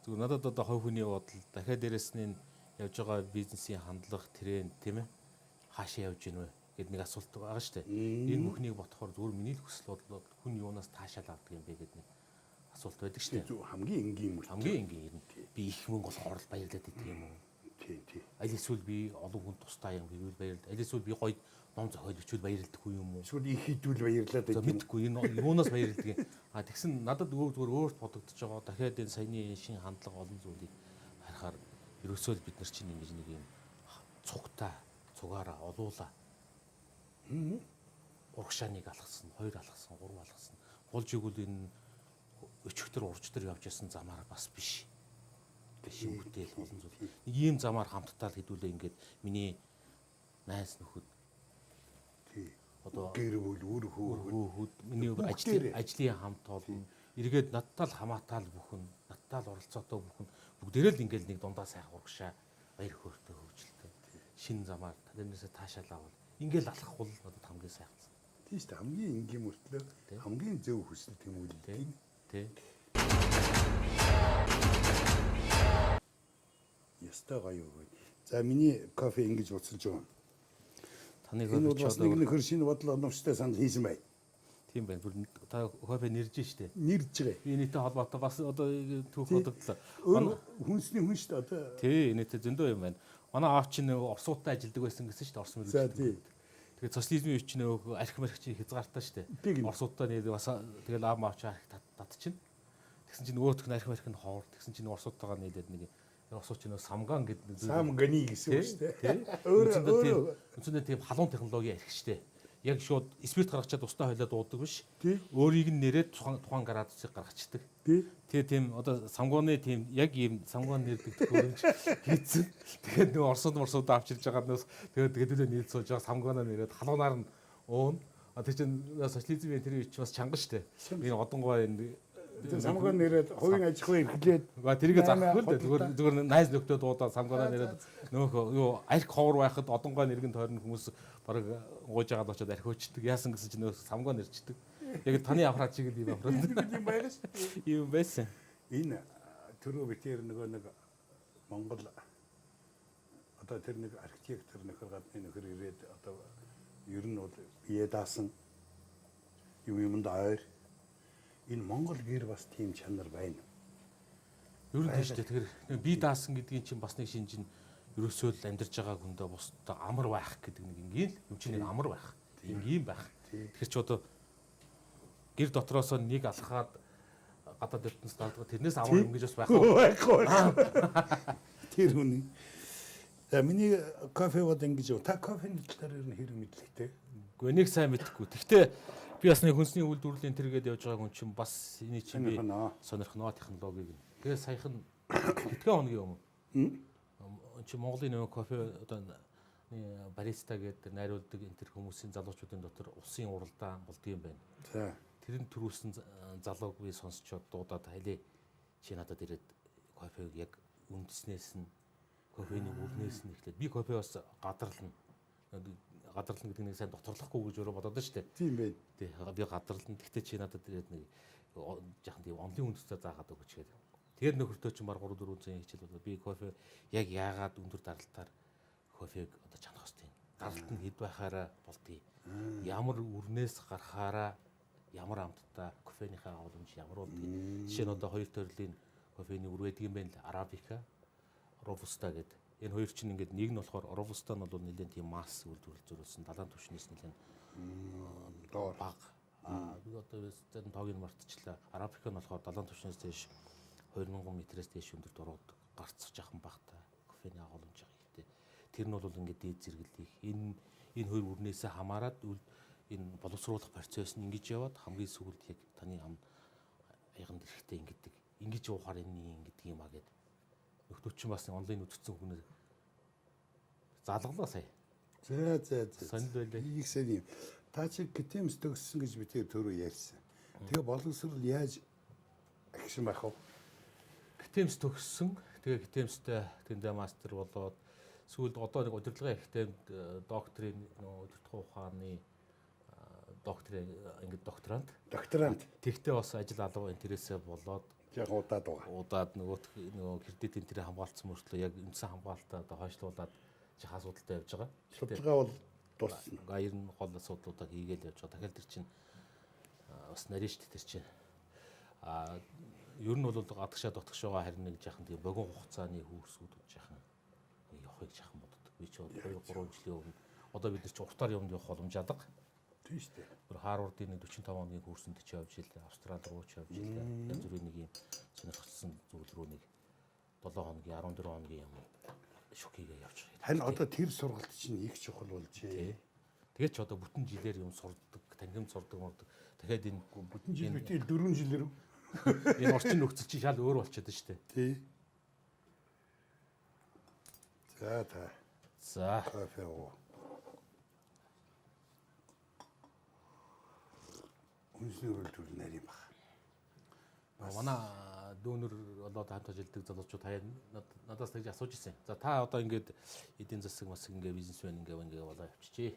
зүгээр надад одоо хувь хүний бодол дахиад дээрэс нь явж байгаа бизнесийн хандлага тренд тийм ээ хаашаа явж гинэ вэ гэд нэг асуулт байгаа шүү дээ. Энэ бүхнийг бодохоор зүгээр миний л хүсэл бодлоо хүн юунаас таашаал авдаг юм бэ гэд нэг асуулт байдаг шүү дээ. Хамгийн энгийн мөрт. Хамгийн энгийн би их мөнгө болохоор баярлаад идэг юм уу? Тий. Аль эсвэл би олон хүнд тустай юм гэвэл баярлал. Аль эсвэл би гоё ном зохиол бичвэл баярлдаггүй юм уу? Эсвэл их хідвэл баярлаад байдаг. Мэдгүй энэ юунаас баярлдаг юм. А тэгсэн надад зүгээр өөрт бодогдож байгаа дахиад энэ саяны шин хандлага олон зүйлийг харахаар ерөөсөө бид нар чинь ингэж нэг юм цугтаа цугаараа олуула. Урагшааныг алгасан, хоёр алгасан, гурав алгасан. Болж игэл энэ өчигдөр уржтэр явж ясан замаар бас биш. Биш бүтээл олон зүйл. Нэг ийм замаар хамттаал хэдүүлээ ингээд миний найз нөхөд тий. Одоо гэр бүл үр хүү миний ажлын хамт олон эргээд надтай л хамаатаал бүхэн, надтай л оролцоотой бүхэн бүгдээрээ л ингээл нэг дундаа сайхан урагшаа баяр хөөртэй хөвжөлтэй. Шин замаар танаас таашаалаа бол ингээл алхах бол надад хамгийн сайхан. Тийм шүү дээ. Хамгийн энгийн мөртлөө хамгийн зөв хүсэл тэмүүлэлтийг Тэ. ястай гоё өгөө. За миний кофе ингэж уцалж байгаа. Таны Энэ бол кофе бас нэг нөхөр шинэ бодлого оновчтой санал хийсэн бай. тийм байна. Бүр та кофе нэрж штэ. Нэрж байгаа. Би нийтээ холбоотой бас одоо түүх бодогдлоо. Өөр хүнсний хүн шүү дээ одоо. Тий, нийтээ зөндөө юм байна. Манай аав чинь Оросуудтай ажилдаг байсан гэсэн шүү дээ. Орос мөрөд. За тий. Тэгээд социализмын үеч нөө арх марх чинь хязгаартай шүү дээ. Оросуудтай нэр бас тэгэл аав маав чи арх татчихна. Тэгсэн чинь нөгөөх нь арх марх нь ховор. Тэгсэн чинь Оросуудтайгаа нийлээд нэг Оросууд чинь самган гэдэг самганы гэсэн үг шүү дээ. Үндсэндээ тийм халуун технологи арх шүү дээ. Яг шууд спирт гаргачаад устаа хойлоо дуудаг биш. Тий. Өөрийг нь нэрээд тухайн градусыг гаргацдаг. Тий. Тэгээ тийм одоо самгууны тийм яг ийм самгуун нэрдэг төхөөрөмж хийцэн. Тэгээд нөгөө Оросууд авчирж байгаа нөөс тэгээд хэдүүлээ нийл сууж байгаа самгуунаа нэрээд халуунаар нь уун. Тэр чинь социализмын тэр үеч бас чанга штэ. Энэ одонгой энэ самгуун нэрээд хувийн аж ахуй эрхлээд тэрийг заахгүй л зүгээр найз нөхдөө дуудаад самгуунаа нэрээд нөөхөө юу арх ховор байхад одонгой нэргэн тойрны хүмүүс бараг гууж агаад очоод арх өчтдөг. Яасан гэсэн чинь нөө самгуун нэрчдэг. Яг таны авраад чиг л юм авраад. юм байна шүү дээ. Юм байсан. Энэ түрүү битэр нөгөө нэг Монгол одоо тэр нэг архитектор нөхөр гадны нөхөр ирээд одоо ер нь бол бие даасан юмд ойр энэ Монгол гэр бас тийм чанар байна. Ер нь тийш дээ. Тэгэхээр би даасан гэдгийн чинь бас нэг шинж нь ерөөсөө л амьдарч байгаа хүндээ бусдаа амар байх гэдэг нэг ингээл юм чинь нэг амар байх. Ингийн байх. Тэгэхээр ч одоо гэр дотроос нэг алхаад гадаад ертөнцид даалдаг тэрнээс амар юм гэж бас байхгүй. Тэр хүний. Миний кофе бод ингэж та кофений талаар ер нь хэрэг мэдлэгтэй. Гэхдээ нэг сайн мэдэхгүй. Гэхдээ би бас нэг хүнсний үйлдвэрлэлийн тэргээд явж байгаа хүн чинь бас эний чинь би сонирхноо технологиг. Тэгээ саяхан хэдхэн хоногийн өмнө чи Монголын нэг кофе одоо бариста гэдэг найруулдаг энэ төр хүмүүсийн залуучуудын дотор усын уралдаан болдго юм байна. За. Тэрэн төрүүлсэн залууг би сонсчод дуудаад хайлээ чи надад ирээд кофег яг үндэснээс нь кофений үрнээс нь эхлээд би кофе бас гадарлна. Гадарлна гэдэг нэг сайн доторлохгүй гэж өөрөө бодоод шүү дээ. Тийм бай. Тий би гадарлна. Гэхдээ чи надад ирээд нэг жаахан тийм онлын үндэстэй заагаад өгч гээд. Тэр нөхөртөө чинь баг 3-400 хичээл болоо би кофе яг яагаад өндөр даралтаар кофег одоо чанах хэвчтэй. Даралт нь хэд байхаараа болдгийг. Ямар үрнээс гарахаараа ямар амттай кофеныхаа оболомж ямар болдгийг. Жишээ нь одоо хоёр төрлийн кофений үр байдаг юм байна л арабика, робуста гэдэг. Энэ хоёр чинь ингээд нэг нь болохоор робуста нь бол нэлээд тийм масс үйлдвэрлэлсэн далайн түвшнээс нэлээд баг. Би одоо зөвхөн тоог нь мартчихлаа. Арабика нь болохоор далайн түвшнээс дээш 2000 м-ээс дээш өндөрт ороод гарцж ахын багтаа кофений агуулмж байгаа хэрэгтэй. Тэр нь бол ингээд дээд зэрэглэх энэ хоёр үрнээсээ хамаарат энэ боловсруулах процесс нь ингэж яваад хамгийн сүүлд яг таны аяганд эрэхтэй ингэдэг. Ингэж уухаар энэ ингэдэг юм а гэд. Нөхдөд чинь бас онлайн үзсэн хүнээр залгалаа сая. За. Сонд байлаа. Их сайн юм. Та чи гитэмс төгссөн гэж би тэр түрүү ярьсан. Тэгээ боловсрол яаж агшин байх вэ? Гитэмс төгссөн. Тэгээ гитэмстэй тэндээ мастер болоод сүүлд одоо нэг удирдлагын ихтэйд докторийн удирдлагын ухааны докторийн ингээд докторант. Тэгтээ бас ажил алга интересээ болоод яг удаад байгаа. Удаад нөгөө кредит энэ хамгаалцсан мөртлөө яг үндсэн хамгаалтаа одоо хойшлуулад жихаа судалтай явж байгаа. Судалгаа бол дуусна. Ер нь гол асуудлуудаа хийгээл явж байгаа. Дахиад тэр чинь бас нарийнч тэр чинь ер нь бол гадагшаа дотгошоогоо харин нэг жаахан тийм богино хугацааны хөрсүүд жаахан явахыг жаахан боддог. Би ч 2-3 жилийн өмнө одоо бид нар чи уртаар яванд явах боломж алга. Тийм шүү дээ. Бүр Харвардын нэг 45 хоногийн курсэнд ч явж ийлээ. Австрали руу ч явж ийлээ. Янз бүрийн нэг юм сонирхолтой зүйл рүү нэг 7 хоногийн 14 хоногийн юм шок хийгээ явж байгаа. Харин одоо тэр сургалт чинь их чухал болжээ. Тэгээд ч одоо бүтэн жилээр юм сурдаг, танхимд сурдаг мордог. Дахиад энэ бүтэн жил битэл 4 жилээр энэ орчин нөхцөл чинь шал өөр болчиход байна шүү дээ. Тий. За. Кофе уу. Үнэсний үйлдвэрлэл нарийн баг. Манай дүүнер болоод хамт ажилладаг залуучууд хаяа надаас тэгж асууж ирсэн. За та одоо ингээд эдийн засаг бас ингээд бизнесмен ингээд болоо явчихжээ.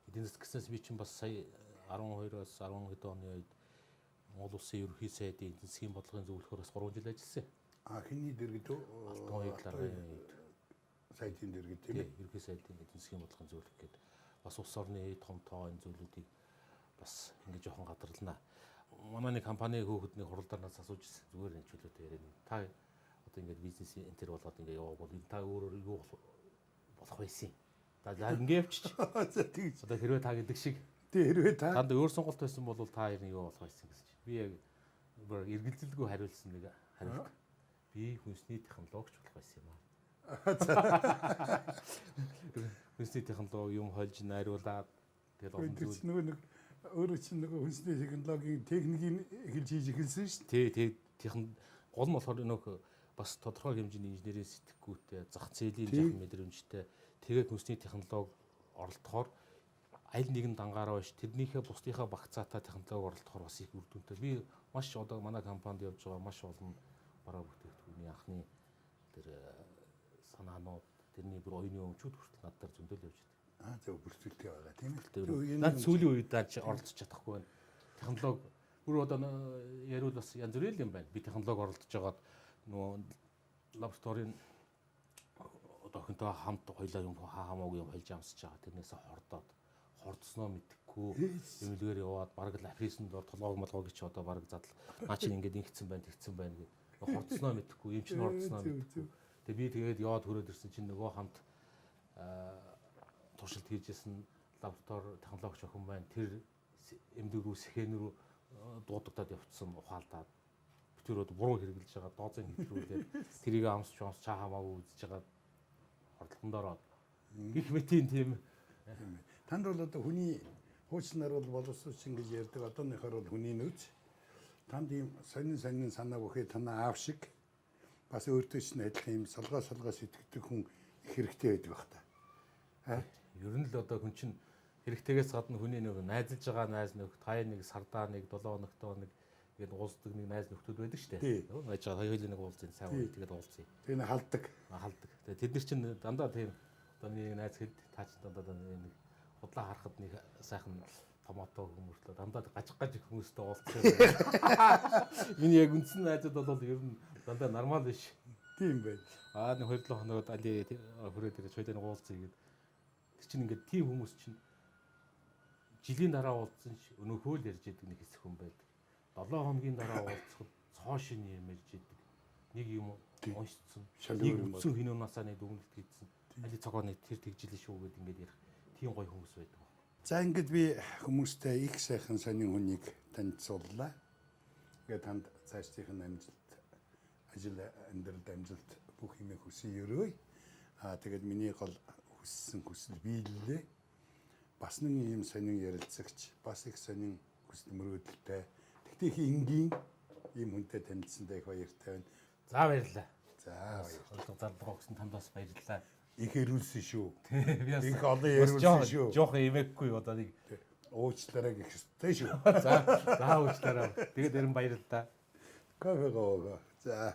Эдийн засаг гэснээс би чинь бас сая 12-оос 10 хэд оны үед Монгол улсын ерөнхий сайдын эдийн засгийн бодлогын зөвлөхөөр бас 3 жил ажилласан. Хиний дэргэд Алтан уяллаар сайдын дэргэд тийм ээ. Ерөнхий сайдын эдийн засгийн бодлогын зөвлөх гэдэг бас улс орны том тоон зүйлүүдийг бас ингээд жоохон гадарлана. Манай нэг компани хөөхөдний хуралдаар нас асууж ирсэн. Зүгээр нэг чөлөөтэй яриад. Та одоо ингээд бизнес энтер болоод ингээд явбал та өөрөөр юу болох байсан юм. За ингээд явчих. За тэгж. Одоо хэрвээ та гэдэг шиг Хэрвээ та танд өөр сонголт байсан бол та ер нь юу болох байсан гэж. Би яг эргэлзэлгүй хариулсан нэг хариулт. Би хүнсний технологич болох байсан юм аа. Хүнсний технологи юм хольж найруулад тэгэл олон зүйл. нэг өөрөө чинь нөгөө хүнсний технологийн техникийг эхэлж хийж эхэлсэн шүү дээ. Тий, гол нь болохоор нөгөө бас тодорхой хэмжээний инженерийн сэтггүүтэй, зах зээлийн жаахан мэдрэмжтэй тэгээд хүнсний технологи оролдохоор аль нэгэн дангаараа биш тэрнийхээ бусдынхаа багцаатай технологи оролдохоор бас их үр дүнтэй. Би маш одоо манай компанид явж байгаа маш олон бараа бүтээгдэхүүний анхны тэр санаанууд тэрний бүр оюуны өмчүүд хүртэл над дээр зөндөл явж байна. Зөв бүртгэлтэй байгаа тийм ээ. Наад сүүлийн үед даач оролцож чадахгүй байна. Технологи бүр одоо яриул бас янз бүрийн юм байна. Би технологи оролдож байгаад нөгөө лабораторийн охинтой хамт хоёлаа юм хамаагүй юм холж амсаж байгаа. Тэрнээс хордоод хордсноо мэдхгүй эмнэлгээр яваад бараг лафисэнд толгоог молгоо гэж одоо бараг задал наа чинь ингээд ингэсэн байна тэгсэн байна гэ. Хордсноо мэдхгүй юм чинь хордсноо мэдхгүй. Тэгээ би тэгээд яваад хөрөөд ирсэн чинь нөгөө хамт туршилт хийжсэн лаборатори технологич охин байна. Тэр эмдэг рүү сэхэн рүү дуудагдаад явцсан ухаалдаад битүүрүүд буруу хэрэглэж байгаа доозын хэвтрүүлээд тэрийг амсч чаа хамаагүй үзэж байгаа хордлогон дороо гих мэтийн тийм танд бол одоо хүний хуучлаар бол боловсруучсан гэж ярьдаг одооныхоор бол хүний нөөц танд ийм сонин санаа бүхий танаа аав шиг бас өөртөө ч адилхан юм солгоо сэтгэдэг хүн их хэрэгтэй байдаг бах та. Ер нь л одоо хүн чинь хэрэгтэйгээс гадна хүний нэг найзалж байгаа найз нөхд, хаяа нэг сардаа нэг 7 хоногтой нэг ингээд уулздаг нэг найз нөхдүүд байдаг шүү дээ. Яаж хоёулаа нэг уулзын сайн уу тэгээд уулзъя. Тэгээд халдаг. Тэгээд тэд нар чинь дандаа тийм одоо нэг найз хэд таач дандаа нэг худлаа харахад нэг сайхан томато хүмүүрлээ дандаа гаж хүмүүстэй уулзсан. Миний яг үндсэн найзууд бол ер нь дандаа нормал биш. Тийм байна. Нэг 2-7 хоногод али хүрээд ирж хоёулаа нэг уулзъя гэдэг. Тэр чинь ингээд тийм хүмүүс чинь жилийн дараа уулзсан өнөөхөө л ярьж идэг нэг хэсэг хүн байдаг. 7 хоногийн дараа уулзахад цоо шин юм ярьж идэг. Нэг юм уншсан. Нэг үтсэн хинүүнасаа нэг дүгнэлт хийсэн. Али цогоо нэг тэр тэгжилэн шүү гэд ингээд ярих. Тийм гоё хүмүүс байдаг. За ингээд би хүмүүстэй их сайхан сонин хүнийг танилцууллаа. Тэгээд танд цаашдын амжилт ажил амьдралд амжилт бүх юмыг хүсье өрөөе. Тэгээд миний гол хүссэн хүсэл биеллээ. Бас нэг юм сонин ярилцагч, бас их сонин хүсэл мөрөөдөлтэй. Тэгтээ их энгийн ийм хүнтэй танилцсандаа их баяртай байна. За баярлалаа. За баярлалаа. Залбираа өгсөн танд бас баярлалаа. Их ирүүлсэн шүү. Би бас их олон ирүүлсэн шүү. Жохон эмээгүй одоо нэг уучлаарай гэх ёстой шүү. За уучлаарай. Тэгээд эрен баярлалаа. Кофе гоогоо. За